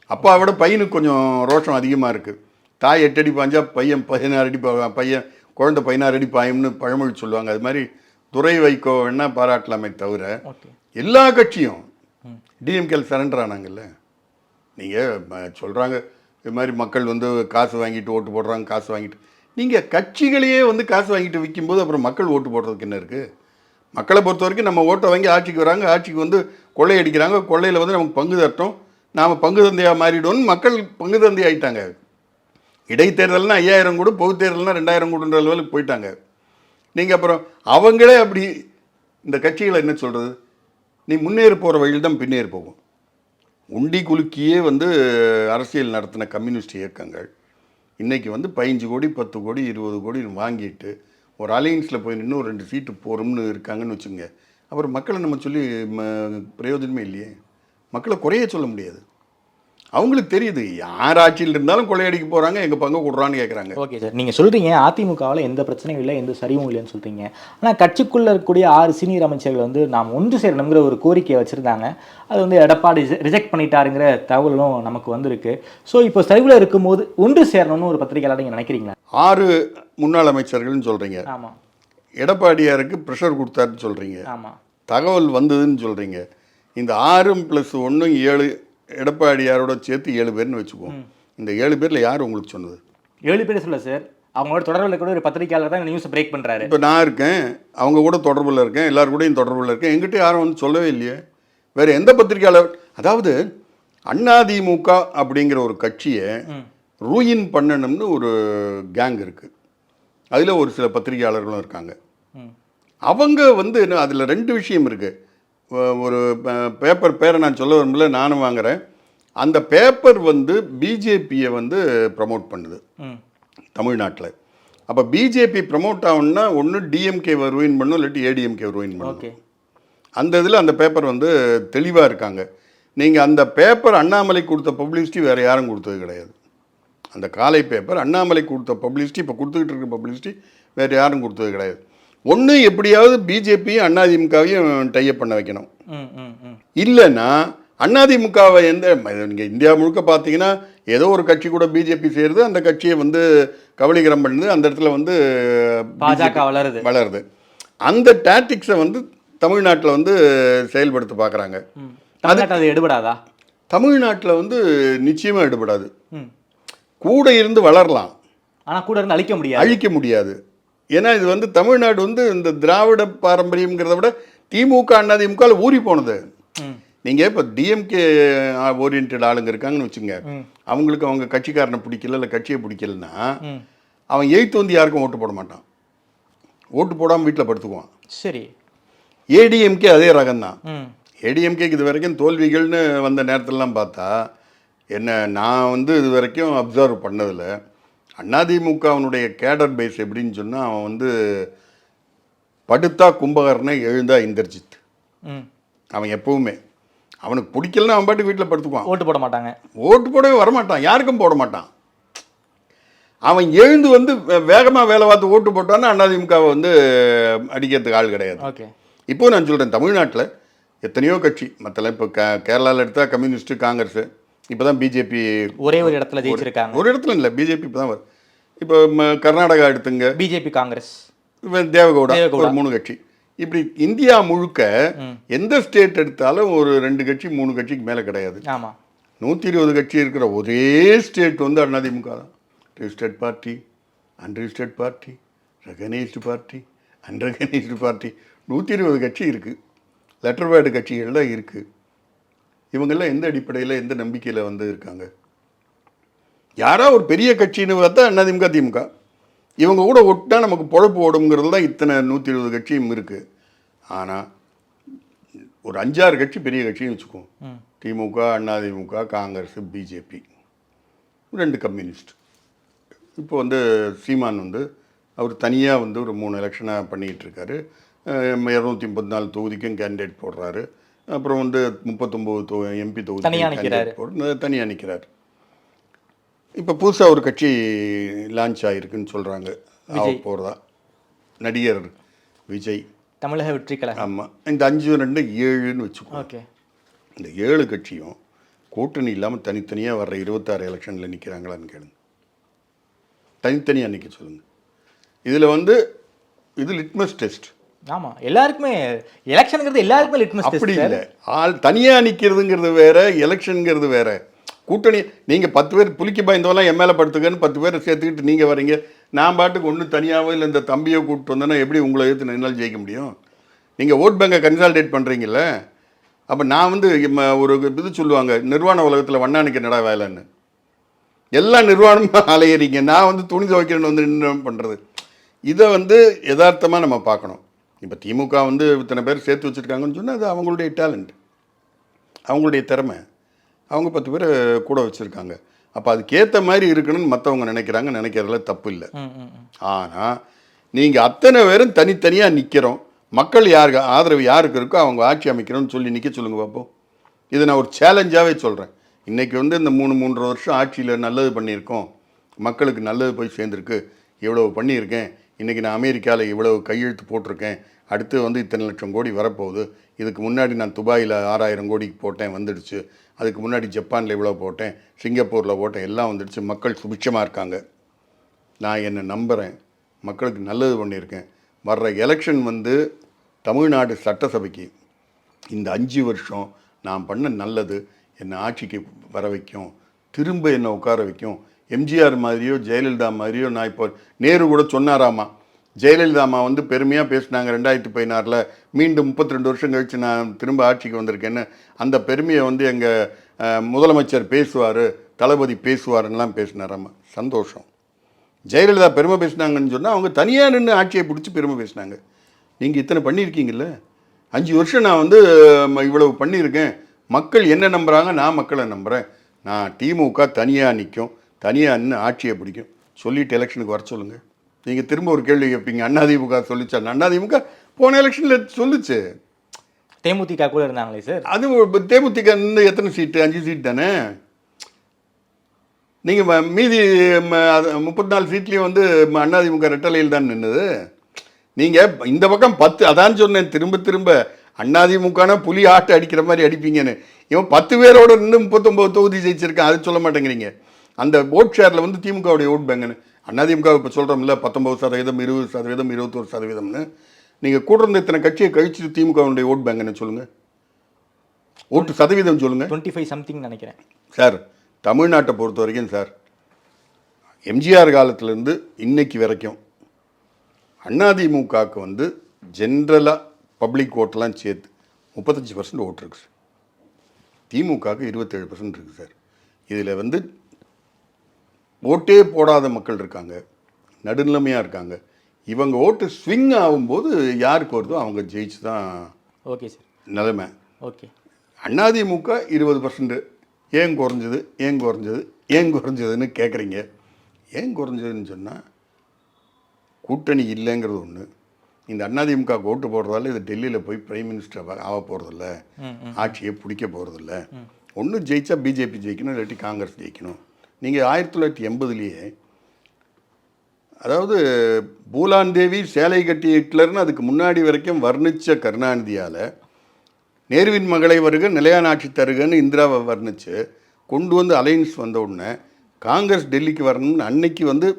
அப்பாவோட பையனுக்கு கொஞ்சம் ரோஷம் அதிகமாக இருக்குது. தாய் 8 அடி பாஞ்சா பையன் 16 அடி பையன் குழந்தை 16 அடி பாயும்னு பழமொழி சொல்லுவாங்க. அது மாதிரி துரை வைகோ வேணா பாராட்டலாமே தவிர எல்லா கட்சியும் டிஎம்கேல சரண்டர் ஆனாங்கல்ல. நீங்கள் சொல்கிறாங்க இது மாதிரி மக்கள் வந்து காசு வாங்கிட்டு ஓட்டு போடுறாங்க, காசு வாங்கிட்டு. நீங்கள் கட்சிகளையே வந்து காசு வாங்கிட்டு விற்கும்போது அப்புறம் மக்கள் ஓட்டு போடுறதுக்கு என்ன இருக்குது? மக்களை பொறுத்த வரைக்கும் நம்ம ஓட்டை வாங்கி ஆட்சிக்கு வராங்க, ஆட்சிக்கு வந்து கொள்ளையடிக்கிறாங்க, கொள்ளையில் வந்து நமக்கு பங்கு தரட்டும், நாம் பங்கு தந்தையாக மாறிடுவோம்னு மக்கள் பங்கு தந்தை ஆகிட்டாங்க. இடைத்தேர்தல்னா 5000 கூட, பொது தேர்தல்னா 2000 கூடுன்ற லெவலுக்கு போயிட்டாங்க. நீங்கள் அப்புறம் அவங்களே அப்படி இந்த கட்சிகளை என்ன சொல்கிறது, நீ முன்னேறி போகிற வழியில் தான் பின்னேறி போகும். உண்டி குலுக்கியே வந்து அரசியல் நடத்தின கம்யூனிஸ்ட் இயக்கங்கள் இன்றைக்கி வந்து 15 கோடி 10 கோடி 20 கோடி வாங்கிட்டு ஒரு அலையன்ஸில் போய் நின்று ஒரு 2 சீட்டு போகிறோம்னு இருக்காங்கன்னு வச்சுங்க. அப்புறம் மக்களை நம்ம சொல்லி பிரயோஜனமே இல்லையே. மக்களை குறைய சொல்ல முடியாது. அவங்களுக்கு தெரியுது யார் ஆட்சியில் இருந்தாலும் கொள்ளையடிக்க போகிறாங்க, எங்கள் பங்கு கொடுறான்னு கேட்குறாங்க. ஓகே சார், நீங்கள் சொல்கிறீங்க அதிமுகவில் எந்த பிரச்சனையும் இல்லை, எந்த சரிவும் இல்லைன்னு சொல்கிறீங்க. ஆனால் கட்சிக்குள்ளே இருக்கக்கூடிய 6 சீனியர் அமைச்சர்கள் வந்து நாம் ஒன்று சேரணுங்கிற ஒரு கோரிக்கையை வச்சுருந்தாங்க. அது வந்து எடப்பாடி ரிஜெக்ட் பண்ணிட்டாருங்கிற தகவலும் நமக்கு வந்திருக்கு. ஸோ இப்போ சரிவில் இருக்கும்போது ஒன்று சேரணும்னு ஒரு பத்திரிகையாளர் நீங்கள் நினைக்கிறீங்களா? 6 முன்னாள் அமைச்சர்கள்னு சொல்கிறீங்க. ஆமாம். எடப்பாடியாருக்கு ப்ரெஷர் கொடுத்தாருன்னு சொல்கிறீங்க. ஆமாம். தகவல் வந்ததுன்னு சொல்கிறீங்க. இந்த 6 + 1 7 எடப்பாடியாரோட சேர்த்து 7 பேர்னு வச்சுக்குவோம். இந்த 7 பேரில் யார் உங்களுக்கு சொன்னது? 7 பேர் சொல்ல சார், அவங்களோட தொடர்பில் கூட ஒரு பத்திரிகையாளர் தான் நியூஸை பிரேக் பண்ணுறாரு. இப்போ நான் இருக்கேன், அவங்க கூட தொடர்பில் இருக்கேன், எல்லாரு கூடயும் தொடர்பில் இருக்கேன். எங்கிட்ட யாரும் வந்து சொல்லவே இல்லையே. வேறு எந்த பத்திரிகையாளர்? அதாவது அதிமுக அப்படிங்கிற ஒரு கட்சியை ரூயின் பண்ணணும்னு ஒரு கேங் இருக்குது. அதில் ஒரு சில பத்திரிகையாளர்களும் இருக்காங்க. அவங்க வந்து அதில் 2 விஷயம் இருக்குது. ஒரு பேப்பர் பேரை நான் சொல்ல விரும்பல, நானும் வாங்குகிறேன். அந்த பேப்பர் வந்து பிஜேபியை வந்து ப்ரமோட் பண்ணுது தமிழ்நாட்டில். அப்போ பிஜேபி ப்ரமோட் ஆகணும்னா ஒன்று டிஎம்கே ரூயின் பண்ணணும், இல்லாட்டி ஏடிஎம்கே ரூயின் பண்ணணும். அந்த இதில் அந்த பேப்பர் வந்து தெளிவாக இருக்காங்க. நீங்கள் அந்த பேப்பர் அண்ணாமலை கொடுத்த பப்ளிசிட்டி வேறு யாரும் கொடுத்தது கிடையாது. அந்த காலை பேப்பர் அண்ணாமலை கொடுத்த பப்ளிசிட்டி, இப்போ கொடுத்துக்கிட்டு இருக்க பப்ளிசிட்டி வேறு யாரும் கொடுத்தது கிடையாது. ஒன்று எப்படியாவது பிஜேபியும் அதிமுகவையும் டைப் பண்ண வைக்கணும். இல்லைன்னா அதிமுகவை நீங்கள் இந்தியா முழுக்க பார்த்தீங்கன்னா ஏதோ ஒரு கட்சி கூட பிஜேபி சேருது, அந்த கட்சியை வந்து கபலீகரம் பண்ணுது, அந்த இடத்துல வந்து பாஜக வளருது. அந்த டாக்டிக்ஸை வந்து தமிழ்நாட்டில் வந்து செயல்படுத்த பார்க்குறாங்க. அது எடுபடாதா? தமிழ்நாட்டில் வந்து நிச்சயமாக எடுபடாது. கூட இருந்து வளரலாம், ஆனால் கூட இருந்து அழிக்க முடியாது. ஏன்னா இது வந்து தமிழ்நாடு வந்து இந்த திராவிட பாரம்பரியங்கிறத விட திமுக அதிமுகவில் ஊறி போனது. நீங்கள் இப்போ டிஎம்கே ஓரியன்ட் ஆளுங்க இருக்காங்கன்னு வச்சுங்க, அவங்களுக்கு அவங்க கட்சிக்காரனை பிடிக்கல, இல்லை கட்சியை பிடிக்கலன்னா அவன் எய்த்து வந்து யாருக்கும் ஓட்டு போட மாட்டான். ஓட்டு போடாமல் வீட்டில் படுத்துக்குவான். சரி. ஏடிஎம்கே அதே ரகம்தான். ஏடிஎம்கேக்கு இது வரைக்கும் தோல்விகள்னு வந்த நேரத்திலலாம் பார்த்தா என்ன, நான் வந்து இது வரைக்கும் அப்சர்வ் பண்ணதில்லை. அதிமுகவனுடைய கேடர் பேஸ் எப்படின்னு சொன்னால், அவன் வந்து படுத்தா கும்பகர்ணை எழுந்தா இந்திரஜித். அவன் எப்பவுமே அவனுக்கு பிடிக்கலன்னா அவன் பாட்டு வீட்டில் படுத்துக்குவான். ஓட்டு போட மாட்டாங்க. ஓட்டு போடவே வரமாட்டான், யாருக்கும் போட மாட்டான். அவன் எழுந்து வந்து வேகமாக வேலை பார்த்து ஓட்டு போட்டான்னா அதிமுகவை வந்து அடிக்கிறதுக்கு ஆள் கிடையாது. ஓகே. இப்போ நான் சொல்கிறேன், தமிழ்நாட்டில் எத்தனையோ கட்சி, மற்றெல்லாம் இப்போ கேரளாவில் எடுத்தால் கம்யூனிஸ்ட்டு, காங்கிரஸ், இப்போ தான் பிஜேபி ஒரே ஒரு இடத்துல ஜெயிச்சிருக்காங்க. ஒரு இடத்துல இல்லை, பிஜேபி இப்போ தான் வருது. இப்போ கர்நாடகா எடுத்துங்க, பிஜேபி, காங்கிரஸ், தேவகவுடா, ஒரு 3 கட்சி. இப்படி இந்தியா முழுக்க எந்த ஸ்டேட் எடுத்தாலும் ஒரு 2 கட்சி 3 கட்சிக்கு மேலே கிடையாது. ஆமாம். 120 கட்சி இருக்கிற ஒரே ஸ்டேட் வந்து அதிமுக தான். Registered party, unregistered party, recognised party, unrecognised party, 120 கட்சி இருக்குது. லெட்டர் பேடு கட்சிகள் தான் இருக்குது. இவங்கெல்லாம் எந்த அடிப்படையில், எந்த நம்பிக்கையில் வந்து இருக்காங்க? யாரா ஒரு பெரிய கட்சின்னு பார்த்தா அதிமுக, திமுக, இவங்க கூட ஒட்டா நமக்கு பொழப்பு ஓடுங்கிறது தான் இத்தனை 120 கட்சியும் இருக்குது. ஆனால் ஒரு 5-6 கட்சி பெரிய கட்சின்னு வச்சுக்குவோம். திமுக, அதிமுக, காங்கிரஸ், பிஜேபி, 2 கம்யூனிஸ்ட். இப்போ வந்து சீமான் வந்து அவர் தனியாக வந்து ஒரு 3 எலெக்ஷனாக பண்ணிகிட்டு இருக்காரு. 234 தொகுதிக்கும் கேண்டிடேட் போடுறாரு. அப்புறம் வந்து 39 எம்பி தொகுதி தனியாக நிற்கிறார். இப்போ புதுசாக ஒரு கட்சி லான்ச் ஆகிருக்குன்னு சொல்கிறாங்க. போகிறதா நடிகர் விஜய், தமிழக வெற்றி கழகம். ஆமாம். இந்த 5-2 7ன்னு வச்சுக்கோ. ஓகே. இந்த 7 கட்சியும் கூட்டணி இல்லாமல் தனித்தனியாக வர்ற 26 எலெக்ஷனில் நிற்கிறாங்களான்னு கேளுங்க. தனித்தனியாக நிற்க சொல்லுங்கள். இதில் வந்து இது லிட்மஸ் டெஸ்ட். ஆமாம், எல்லாருக்குமே எலெக்ஷனுங்கிறது எல்லாருக்குமே லிட்மஸ் டெஸ்ட். அப்படி இல்லை, ஆள் தனியாக நிற்கிறதுங்கிறது வேற, எலெக்ஷனுங்கிறது வேற. கூட்டணி நீங்கள் 10 பேர் புலிக்கு பயந்தவெல்லாம் எம்எல்ஏ படுத்துக்கன்னு 10 பேரை சேர்த்துக்கிட்டு நீங்கள் வரீங்க. நான் பாட்டுக்கு ஒன்று தனியாகவோ இல்லை இந்த தம்பியை கூப்பிட்டு வந்தேன்னா எப்படி உங்களை எடுத்து நின்னால் ஜெயிக்க முடியும்? நீங்கள் ஓட் பேங்கை கன்சால்டேட் பண்ணுறீங்கல்ல. அப்போ நான் வந்து ஒரு இது சொல்லுவாங்க, நிர்வாண உலகத்தில் வண்ணானிக்கு நட வேலைன்னு. எல்லா நிர்வாணமும் அலையறீங்க, நான் வந்து துணி துவைக்கிறேன்னு வந்து நின்று பண்ணுறது. இதை வந்து யதார்த்தமாக நம்ம பார்க்கணும். இப்போ திமுக வந்து இத்தனை பேர் சேர்த்து வச்சுருக்காங்கன்னு சொன்னால் அது அவங்களுடைய டேலண்ட், அவங்களுடைய திறமை. அவங்க 10 பேரை கூட வச்சுருக்காங்க. அப்போ அதுக்கேற்ற மாதிரி இருக்கணும்னு மற்றவங்க நினைக்கிறதுல தப்பு இல்லை. ஆனால் நீங்கள் அத்தனை பேரும் தனித்தனியாக நிற்கிறோம், மக்கள் யாருக்கு ஆதரவு யாருக்கு இருக்கோ அவங்க ஆட்சி அமைக்கணும்னு சொல்லி நிற்க சொல்லுங்கள் பார்ப்போம். இதை நான் ஒரு சேலஞ்சாகவே சொல்கிறேன். இன்றைக்கி வந்து இந்த 3 வருஷம் ஆட்சியில் நல்லது பண்ணியிருக்கோம், மக்களுக்கு நல்லது போய் சேர்ந்துருக்கு, இவ்வளவு பண்ணியிருக்கேன், இன்றைக்கி நான் அமெரிக்காவில் இவ்வளவு கையெழுத்து போட்டிருக்கேன், அடுத்து வந்து இத்தனை லட்சம் கோடி வரப்போகுது, இதுக்கு முன்னாடி நான் துபாயில் 6000 கோடிக்கு போட்டேன் வந்துடுச்சு, அதுக்கு முன்னாடி ஜப்பானில் இவ்வளோ போட்டேன், சிங்கப்பூரில் போட்டேன், எல்லாம் வந்துடுச்சு, மக்கள் சுபிட்சமாக இருக்காங்க, நான் என்னை நம்புகிறேன், மக்களுக்கு நல்லது பண்ணியிருக்கேன். வர்ற எலெக்ஷன் வந்து தமிழ்நாடு சட்டசபைக்கு இந்த 5 வருஷம் நான் பண்ண நல்லது என்னை ஆட்சிக்கு வர வைக்கும், திரும்ப என்னை உட்கார வைக்கும். எம்ஜிஆர் மாதிரியோ ஜெயலலிதா மாதிரியோ நான் இப்போ நேரு கூட சொன்னாராமா, ஜெயலலிதாமா வந்து பெருமையாக பேசினாங்க 2016 மீண்டும் 32 வருஷம் கழித்து நான் திரும்ப ஆட்சிக்கு வந்திருக்கேன்னு. அந்த பெருமையை வந்து எங்கள் முதலமைச்சர் பேசுவார், தளபதி பேசுவாருன்னெலாம் பேசினாராமா. சந்தோஷம். ஜெயலலிதா பெருமை பேசினாங்கன்னு சொன்னால் அவங்க தனியாக நின்று ஆட்சியை பிடிச்சி பெருமை பேசினாங்க. நீங்கள் இத்தனை பண்ணியிருக்கீங்கல்ல, 5 வருஷம் நான் வந்து இவ்வளவு பண்ணியிருக்கேன், மக்கள் என்ன நம்புகிறாங்க, நான் மக்களை நம்புகிறேன், நான் திமுக தனியாக நிற்கும், தனியாக நின்று ஆட்சியை பிடிக்கும் சொல்லிட்டு எலெக்ஷனுக்கு வர சொல்லுங்கள். நீங்கள் திரும்ப ஒரு கேள்வி கேட்பீங்க, அதிமுக சொல்லிச்சா? அதிமுக போன எலெக்ஷனில் சொல்லிச்சு. தேமுதிக கூட இருந்தாங்களே சார். அது தேமுதிக எத்தனை சீட்டு? 5 சீட் தானே. நீங்கள் மீதி 34 சீட்லேயும் வந்து அதிமுக ரெட்டலையில் தான் நின்றுது. நீங்கள் இந்த பக்கம் 10, அதான் சொன்னேன் திரும்ப திரும்ப, அதிமுகனா புலி ஆட்டை அடிக்கிற மாதிரி அடிப்பீங்கன்னு. இவன் 10 பேரோட நின்று 39 தொகுதி ஜெயிச்சிருக்கான், அது சொல்ல மாட்டேங்கிறீங்க. அந்த ஓட் ஷேரில் வந்து திமுகவுடைய ஓட் பேங்குன்னு அதிமுக இப்போ சொல்கிறோம்ல 19%, 20%, 21%. நீங்கள் கூட இருந்த இத்தனை கட்சியை கழிச்சு திமுகவுடைய ஓட் பேங்குன்னு சொல்லுங்கள், ஓட்டு சதவீதம் சொல்லுங்கள். 25 சம்திங் நினைக்கிறேன் சார். தமிழ்நாட்டை பொறுத்த வரைக்கும் சார், எம்ஜிஆர் காலத்திலேருந்து இன்னைக்கு வரைக்கும் அதிமுகவுக்கு வந்து ஜென்ரலாக பப்ளிக் ஓட்டெலாம் சேர்த்து 35% ஓட்டு இருக்குது சார். திமுகவுக்கு 27% இருக்குது சார். இதில் வந்து ஓட்டே போடாத மக்கள் இருக்காங்க, நடுநிலைமையாக இருக்காங்க. இவங்க ஓட்டு ஸ்விங் ஆகும்போது யாருக்கு வருதோ அவங்க ஜெயிச்சு தான். Okay sir. நிலைமை. ஓகே. அதிமுக 20%. ஏன் குறைஞ்சது, ஏன் குறைஞ்சது, ஏன் குறைஞ்சதுன்னு கேட்குறீங்க. ஏன் குறைஞ்சதுன்னு சொன்னால் கூட்டணி இல்லைங்கிறது ஒன்று. இந்த அதிமுக ஓட்டு போடுறதால இது டெல்லியில் போய் பிரைம் மினிஸ்டர் ஆக போகிறதில்ல, ஆட்சியை பிடிக்க போகிறதில்ல. ஒன்று ஜெயிச்சா பிஜேபி ஜெயிக்கணும், இல்லாட்டி காங்கிரஸ் ஜெயிக்கணும். நீங்கள் 1980 அதாவது பூலான் தேவி சேலை கட்டி ஹிட்லர்னு அதுக்கு முன்னாடி வரைக்கும் வர்ணித்த கருணாநிதியால் நேருவின் மகளை வருக நிலையான ஆட்சி தருகன்னு இந்திராவை வர்ணித்து கொண்டு வந்து அலையன்ஸ் வந்த உடனே காங்கிரஸ் டெல்லிக்கு வரணும்னு அன்னைக்கு வந்து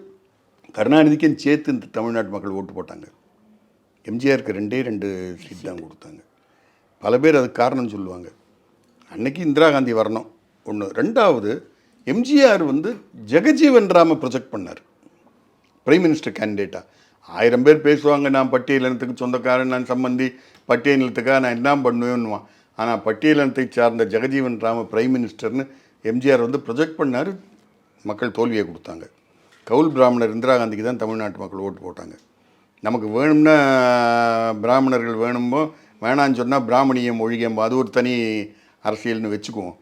கருணாநிதிக்கும் சேர்த்து இந்த தமிழ்நாட்டு மக்கள் ஓட்டு போட்டாங்க. எம்ஜிஆருக்கு 2 சீட் தான் கொடுத்தாங்க. பல பேர் அதுக்கு காரணம் சொல்லுவாங்க. அன்னைக்கு இந்திரா காந்தி வரணும் ஒன்று. 2வது, எம்ஜிஆர் வந்து ஜெகஜீவன் ராமை ப்ரொஜெக்ட் பண்ணார் பிரைம் மினிஸ்டர் கேண்டிடேட்டாக. 1000 பேர் பேசுவாங்க, நான் பட்டியலினத்துக்கு சொந்தக்காரன், நான் சம்பந்தி, பட்டியலினத்துக்காக நான் என்ன பண்ணுவேன்னுவான். ஆனால் பட்டியலினத்தை சார்ந்த ஜெகஜீவன் ராம பிரைம் மினிஸ்டர்னு எம்ஜிஆர் வந்து ப்ரொஜெக்ட் பண்ணார். மக்கள் தோல்வியை கொடுத்தாங்க. கவுல் பிராமணர் இந்திரா காந்திக்கு தான் தமிழ்நாட்டு மக்கள் ஓட்டு போட்டாங்க. நமக்கு வேணும்னா பிராமணர்கள் வேணுமோ, வேணான்னு சொன்னால் பிராமணியம் ஒழியம், அது ஒரு தனி அரசியல்னு வச்சுக்குவோம்.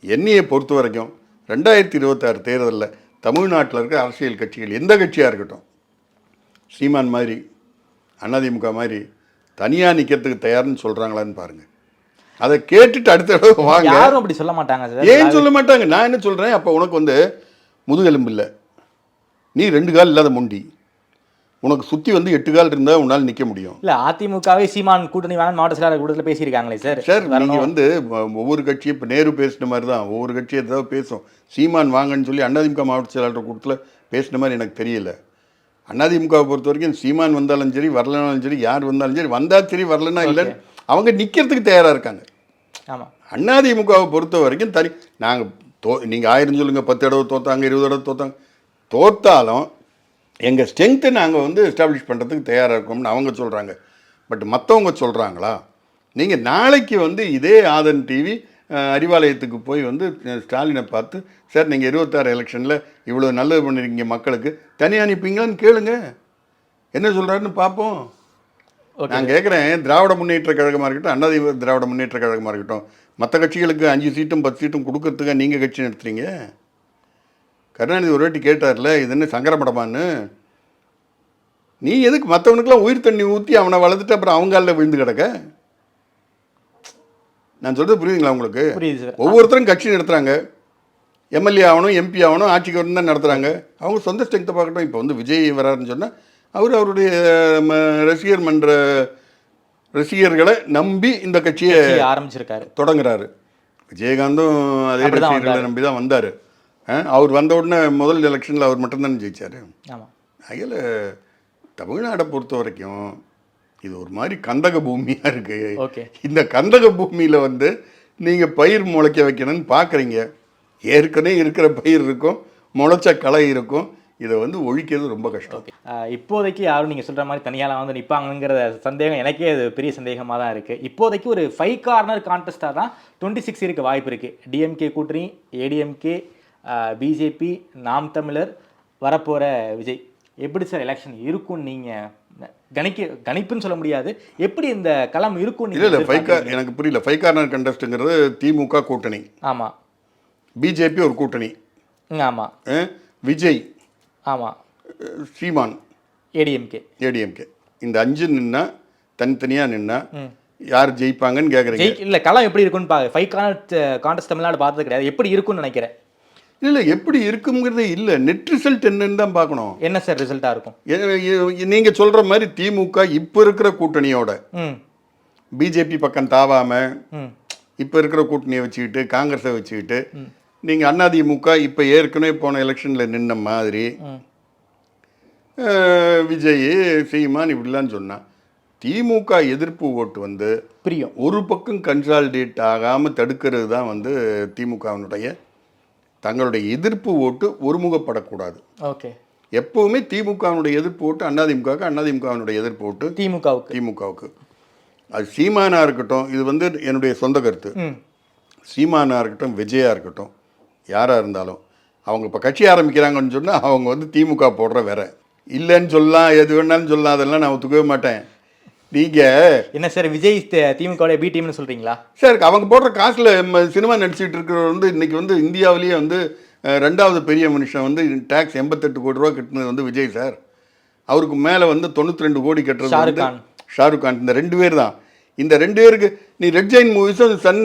என்னையை பொறுத்த வரைக்கும் 2026 தேர்தலில் தமிழ்நாட்டில் இருக்க அரசியல் கட்சிகள் எந்த கட்சியாக இருக்கட்டும், சீமான் மாதிரி அதிமுக மாதிரி தனியாக நிற்கிறதுக்கு தயார்னு சொல்கிறாங்களான்னு பாருங்கள். அதை கேட்டுட்டு அடுத்த தடவை வாங்க. யாரும் அப்படி சொல்ல மாட்டாங்க சார். ஏன் சொல்ல மாட்டாங்க? நான் என்ன சொல்கிறேன், அப்போ உனக்கு வந்து முதுகெலும்பு இல்லை, நீ 2 கால் இல்லாத முண்டி, உனக்கு சுற்றி வந்து 8 கால் இருந்தால் உன்னால் நிற்க முடியும். இல்லை, அதிமுகவே சீமான் கூட்டணி வாங்க மாவட்ட செயலாளர் கூட்டத்தில் பேசியிருக்காங்களே சார். சார் நீங்கள் வந்து ஒவ்வொரு கட்சியும் இப்போ நேரு பேசின மாதிரி தான் ஒவ்வொரு கட்சியும் ஏதாவது பேசும். சீமான் வாங்கன்னு சொல்லி அதிமுக மாவட்ட செயலாளர் கூட்டத்தில் பேசின மாதிரி எனக்கு தெரியல. அதிமுகவை பொறுத்த வரைக்கும் சீமான் வந்தாலும் சரி, வரலனாலும் சரி, யார் வந்தாலும் சரி, வந்தால் சரி, வரலன்னா இல்லைன்னு அவங்க நிற்கிறதுக்கு தயாராக இருக்காங்க. ஆமாம். அதிமுகவை பொறுத்த வரைக்கும் நாங்கள் நீங்கள் 1000 சொல்லுங்கள், 10 தடவை தோத்தாங்க, 20 தடவை தோத்தாங்க, தோத்தாலும் எங்கள் ஸ்ட்ரென்த்தை நாங்கள் வந்து எஸ்டாப்ளிஷ் பண்ணுறதுக்கு தயாராக இருக்கோம்னு அவங்க சொல்கிறாங்க. பட் மற்றவங்க சொல்கிறாங்களா? நீங்கள் நாளைக்கு வந்து இதே ஆதன் டிவி அறிவாலயத்துக்கு போய் வந்து ஸ்டாலினை பார்த்து, சார் நீங்கள் 26 எலெக்ஷனில் இவ்வளோ நல்லது பண்ணிருக்கீங்க, மக்களுக்கு தனியாக அனுப்பிங்களான்னு கேளுங்க, என்ன சொல்கிறாருன்னு பார்ப்போம். நான் கேட்குறேன், திராவிட முன்னேற்ற கழகமாக இருக்கட்டும், திராவிட முன்னேற்ற கழகமாக இருக்கட்டும், மற்ற கட்சிகளுக்கு 5 சீட்டும் 10 சீட்டும் கொடுக்கறதுக்கு நீங்கள் கட்சி நடத்துறீங்க? கருணாநிதி ஒரு வாட்டி கேட்டார்ல, இது என்ன சங்கரப்படமான்னு. நீ எதுக்கு மற்றவனுக்கெல்லாம் உயிர் தண்ணி ஊற்றி அவனை வளர்த்துட்டு அப்புறம் அவங்க காலில் விழுந்து கிடக்க? நான் சொல்கிறது புரியுதுங்களா உங்களுக்கு? புரியுது சார். ஒவ்வொருத்தரும் கட்சி நடத்துகிறாங்க, எம்எல்ஏ ஆகணும், எம்பி ஆகணும், ஆட்சிக்கு வரணும் தான் நடத்துகிறாங்க. அவங்க சொந்த ஸ்ட்ரென்த்தை பார்க்கட்டும். இப்போ வந்து விஜய் வராருன்னு சொன்னால் அவருடைய ரசிகர் மன்ற ரசிகர்களை நம்பி இந்த கட்சியை ஆரம்பிச்சிருக்காரு, தொடங்குறாரு. விஜயகாந்தும் அதே ரசிகர்களை நம்பி தான் வந்தார். அவர் வந்த உடனே முதல் எலெக்ஷனில் அவர் மட்டும்தானே ஜெயிச்சார். ஆமாம். அதில் தமிழ்நாடை பொறுத்த வரைக்கும் இது ஒரு மாதிரி கந்தக பூமியாக இருக்குது. ஓகே. இந்த கந்தக பூமியில் வந்து நீங்கள் பயிர் முளைக்க வைக்கணும்னு பார்க்குறீங்க. ஏற்கனவே இருக்கிற பயிர் இருக்கும், முளைச்ச களை இருக்கும். இதை வந்து ஒழிக்கிறது ரொம்ப கஷ்டம். இப்போதைக்கு யாரும் நீங்கள் சொல்கிற மாதிரி தனியாலாம் வந்து நிற்பாங்கிற சந்தேகம் எனக்கே அது பெரிய சந்தேகமாக தான் இருக்குது. இப்போதைக்கு ஒரு 5 கார்னர் கான்டெஸ்ட்டாக தான் 26 இருக்க வாய்ப்பு இருக்குது. டிஎம்கே கூட்டணி, ஏடிஎம்கே, பிஜேபி, நாம் தமிழர், வரப்போகிற விஜய். எப்படி சார் எலெக்ஷன் இருக்கும்னு நீங்கள் கணிப்புன்னு சொல்ல முடியாது, எப்படி இந்த களம் இருக்கும்? இல்லை எனக்கு புரியல. 5 கார்னர் கண்டஸ்ட்டுங்கிறது திமுக கூட்டணி. ஆமாம். பிஜேபி ஒரு கூட்டணி. ஆமாம். விஜய், ஆமாம், சீமான், ஏடிஎம்கே இந்த 5 நின்னா தனித்தனியாக நின்னா யார் ஜெயிப்பாங்கன்னு கேட்குறீங்க? இல்லை, களம் எப்படி இருக்குன்னு 5 கார்னர் கான்டெஸ்ட் தமிழ்நாடு பார்த்தது கிடையாது. எப்படி இருக்குன்னு நினைக்கிறேன். இல்லை எப்படி இருக்குங்கிறதே இல்லை, நெட் ரிசல்ட் என்னன்னு தான் பார்க்கணும். என்ன சார் ரிசல்ட்டாக இருக்கும்? நீங்கள் சொல்கிற மாதிரி திமுக இப்போ இருக்கிற கூட்டணியோட பிஜேபி பக்கம் தாவாமல் இப்போ இருக்கிற கூட்டணியை வச்சுக்கிட்டு காங்கிரஸை வச்சுக்கிட்டு நீங்கள் அதிமுக இப்போ ஏற்கனவே போன எலெக்ஷனில் நின்ன மாதிரி விஜய், சீமான் இப்படிலாம் சொன்னான். திமுக எதிர்ப்பு ஓட்டு வந்து பிரியும். ஒரு பக்கம் கன்சாலிடேட் ஆகாமல் தடுக்கிறது தான் வந்து திமுகவினுடைய தங்களுடைய எதிர்ப்பு ஓட்டு ஒருமுகப்படக்கூடாது. ஓகே. எப்பவுமே திமுகவினுடைய எதிர்ப்பு ஓட்டு அதிமுகவுக்கு, அதிமுகவினுடைய எதிர்ப்பு ஓட்டு திமுகவுக்கு. அது சீமானா இருக்கட்டும், இது வந்து என்னுடைய சொந்த கருத்து. சீமானா இருக்கட்டும், விஜயா இருக்கட்டும், யாராக இருந்தாலும் அவங்க இப்போ கட்சி ஆரம்பிக்கிறாங்கன்னு சொன்னால் அவங்க வந்து திமுக போடுற வேற இல்லைன்னு சொல்லலாம், எது வேணாலும் சொல்லலாம், அதெல்லாம் நான் ஒத்துக்கவே மாட்டேன். நீங்கள் என்ன சார் விஜய் திமுக பி டீம்னு சொல்கிறீங்களா? சார் அவங்க போடுற காசில் சினிமா நடிச்சுட்டு இருக்கிறவர் வந்து இன்றைக்கி வந்து இந்தியாவிலேயே வந்து 2வது பெரிய மனுஷன் வந்து டேக்ஸ் 88 கோடி ரூபா கட்டினது வந்து விஜய் சார். அவருக்கு மேலே வந்து 92 கோடி கட்டுறது வந்து ஷாருக் கான். இந்த 2 பேர் தான். இந்த 2 பேருக்கு நீ ரெட் ஜெயின் மூவிஸும் சன்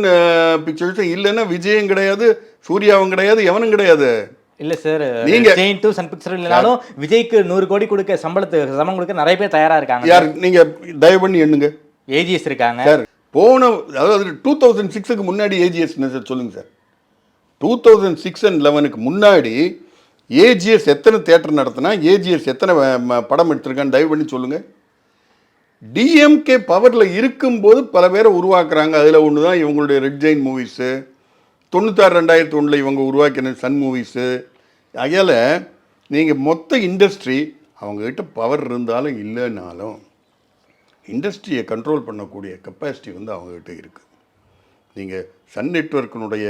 பிக்சர்ஸும் இல்லைன்னா விஜயும் கிடையாது, சூர்யாவும் கிடையாது, எவனும் கிடையாது. இல்லை சார், நீங்கள் ஜெயின் டூ சன் பிக்சர் இல்லைனாலும் விஜய்க்கு 100 கோடி கொடுக்க சம்பளம் கொடுக்க நிறைய பேர் தயாராக இருக்காங்க. யார் நீங்கள் தயவு பண்ணி எண்ணுங்க. ஏஜிஎஸ் இருக்காங்க சார். போன அதாவது 2006க்கு முன்னாடி ஏஜிஎஸ் சார் சொல்லுங்கள் சார். 2006 and 11க்கு முன்னாடி ஏஜிஎஸ் எத்தனை தேட்டர் நடத்தினா, ஏஜிஎஸ் எத்தனை படம் எடுத்திருக்கான்னு தயவு பண்ணி சொல்லுங்கள். டிஎம்கே பவரில் இருக்கும்போது பல பேரை உருவாக்குறாங்க. அதில் ஒன்று தான் இவங்களுடைய ரெட் ஜெயின் மூவிஸு. 96-2001 இவங்க உருவாக்கின சன் மூவிஸு. அதில் நீங்கள் மொத்த இண்டஸ்ட்ரி அவங்கக்கிட்ட பவர் இருந்தாலும் இல்லைனாலும் இண்டஸ்ட்ரியை கண்ட்ரோல் பண்ணக்கூடிய கெப்பாசிட்டி வந்து அவங்கக்கிட்ட இருக்குது. நீங்கள் சன் நெட்வொர்க்கினுடைய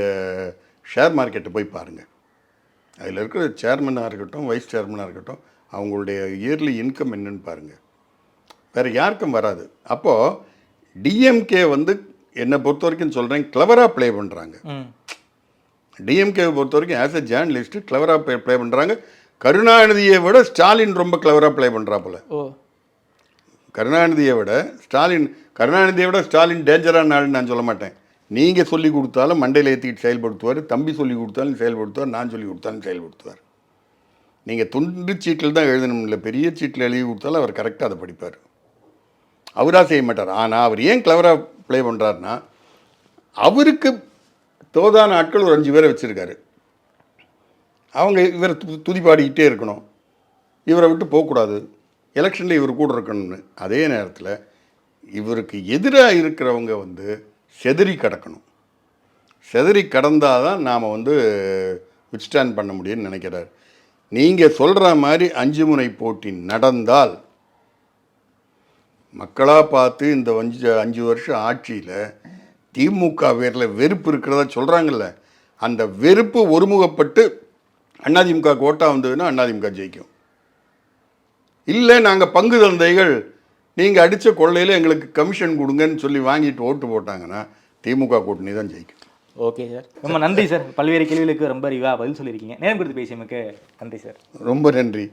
ஷேர் மார்க்கெட்டை போய் பாருங்கள். அதில் இருக்கிற சேர்மனாக இருக்கட்டும், வைஸ் சேர்மனாக இருக்கட்டும், அவங்களுடைய இயர்லி இன்கம் என்னன்னு பாருங்கள். வேறு யாருக்கும் வராது. அப்போது டிஎம்கே வந்து என்னை பொறுத்த வரைக்கும் சொல்கிறேன், கிளவராக ப்ளே பண்ணுறாங்க. டிஎம்கேவை பொறுத்த வரைக்கும் ஆஸ் எ ஜேர்னலிஸ்ட்டு கிளவராக ப்ளே பண்ணுறாங்க. கருணாநிதியை விட ஸ்டாலின் ரொம்ப கிளவராக ப்ளே பண்ணுறாப்புல. கருணாநிதியை விட ஸ்டாலின் டேஞ்சரான ஆள்னு நான் சொல்ல மாட்டேன். நீங்கள் சொல்லி கொடுத்தாலும் மண்டையில் ஏற்றிக்கிட்டு செயல்படுத்துவார், தம்பி சொல்லி கொடுத்தாலும் செயல்படுத்துவார், நான் சொல்லி கொடுத்தாலும் செயல்படுத்துவார். நீங்கள் துண்டு சீட்டில் தான் எழுதணும், இல்லை பெரிய சீட்டில் எழுதி கொடுத்தாலும் அவர் கரெக்டாக அதை படிப்பார். அவராக செய்ய மாட்டார். ஆனால் அவர் ஏன் கிளவராக ப்ளே பண்ணுறாருன்னா, அவருக்கு தோதான ஆட்கள் ஒரு 5 பேரை வச்சுருக்காரு. அவங்க இவரை துதிப்பாடிக்கிட்டே இருக்கணும், இவரை விட்டு போகக்கூடாது, எலெக்ஷனில் இவர் கூட இருக்கணும்னு. அதே நேரத்தில் இவருக்கு எதிராக இருக்கிறவங்க வந்து செதறி கடக்கணும். செதறி கடந்தால் தான் நாம் வந்து வித்ஸ்டாண்ட் பண்ண முடியும்னு நினைக்கிறார். நீங்கள் சொல்கிற மாதிரி 5 முனை போட்டி நடந்தால் மக்களாக பார்த்து இந்த 5 வருஷம் ஆட்சியில் திமுக பேரில் வெறுப்பு இருக்கிறதா சொல்கிறாங்கல்ல, அந்த வெறுப்பு ஒருமுகப்பட்டு அதிமுக ஓட்டாக வந்ததுன்னா அதிமுக ஜெயிக்கும். இல்லை நாங்கள் பங்கு தந்தைகள், நீங்கள் அடித்த கொள்ளையில் எங்களுக்கு கமிஷன் கொடுங்கன்னு சொல்லி வாங்கிட்டு ஓட்டு போட்டாங்கன்னா திமுக கூட்டணி தான் ஜெயிக்கும். ஓகே சார், ரொம்ப நன்றி சார். பல்வேறு கேள்விகளுக்கு ரொம்ப அறிவாக பதில் சொல்லியிருக்கீங்க. நேரம் கொடுத்து பேசியமைக்கு நன்றி சார். ரொம்ப நன்றி.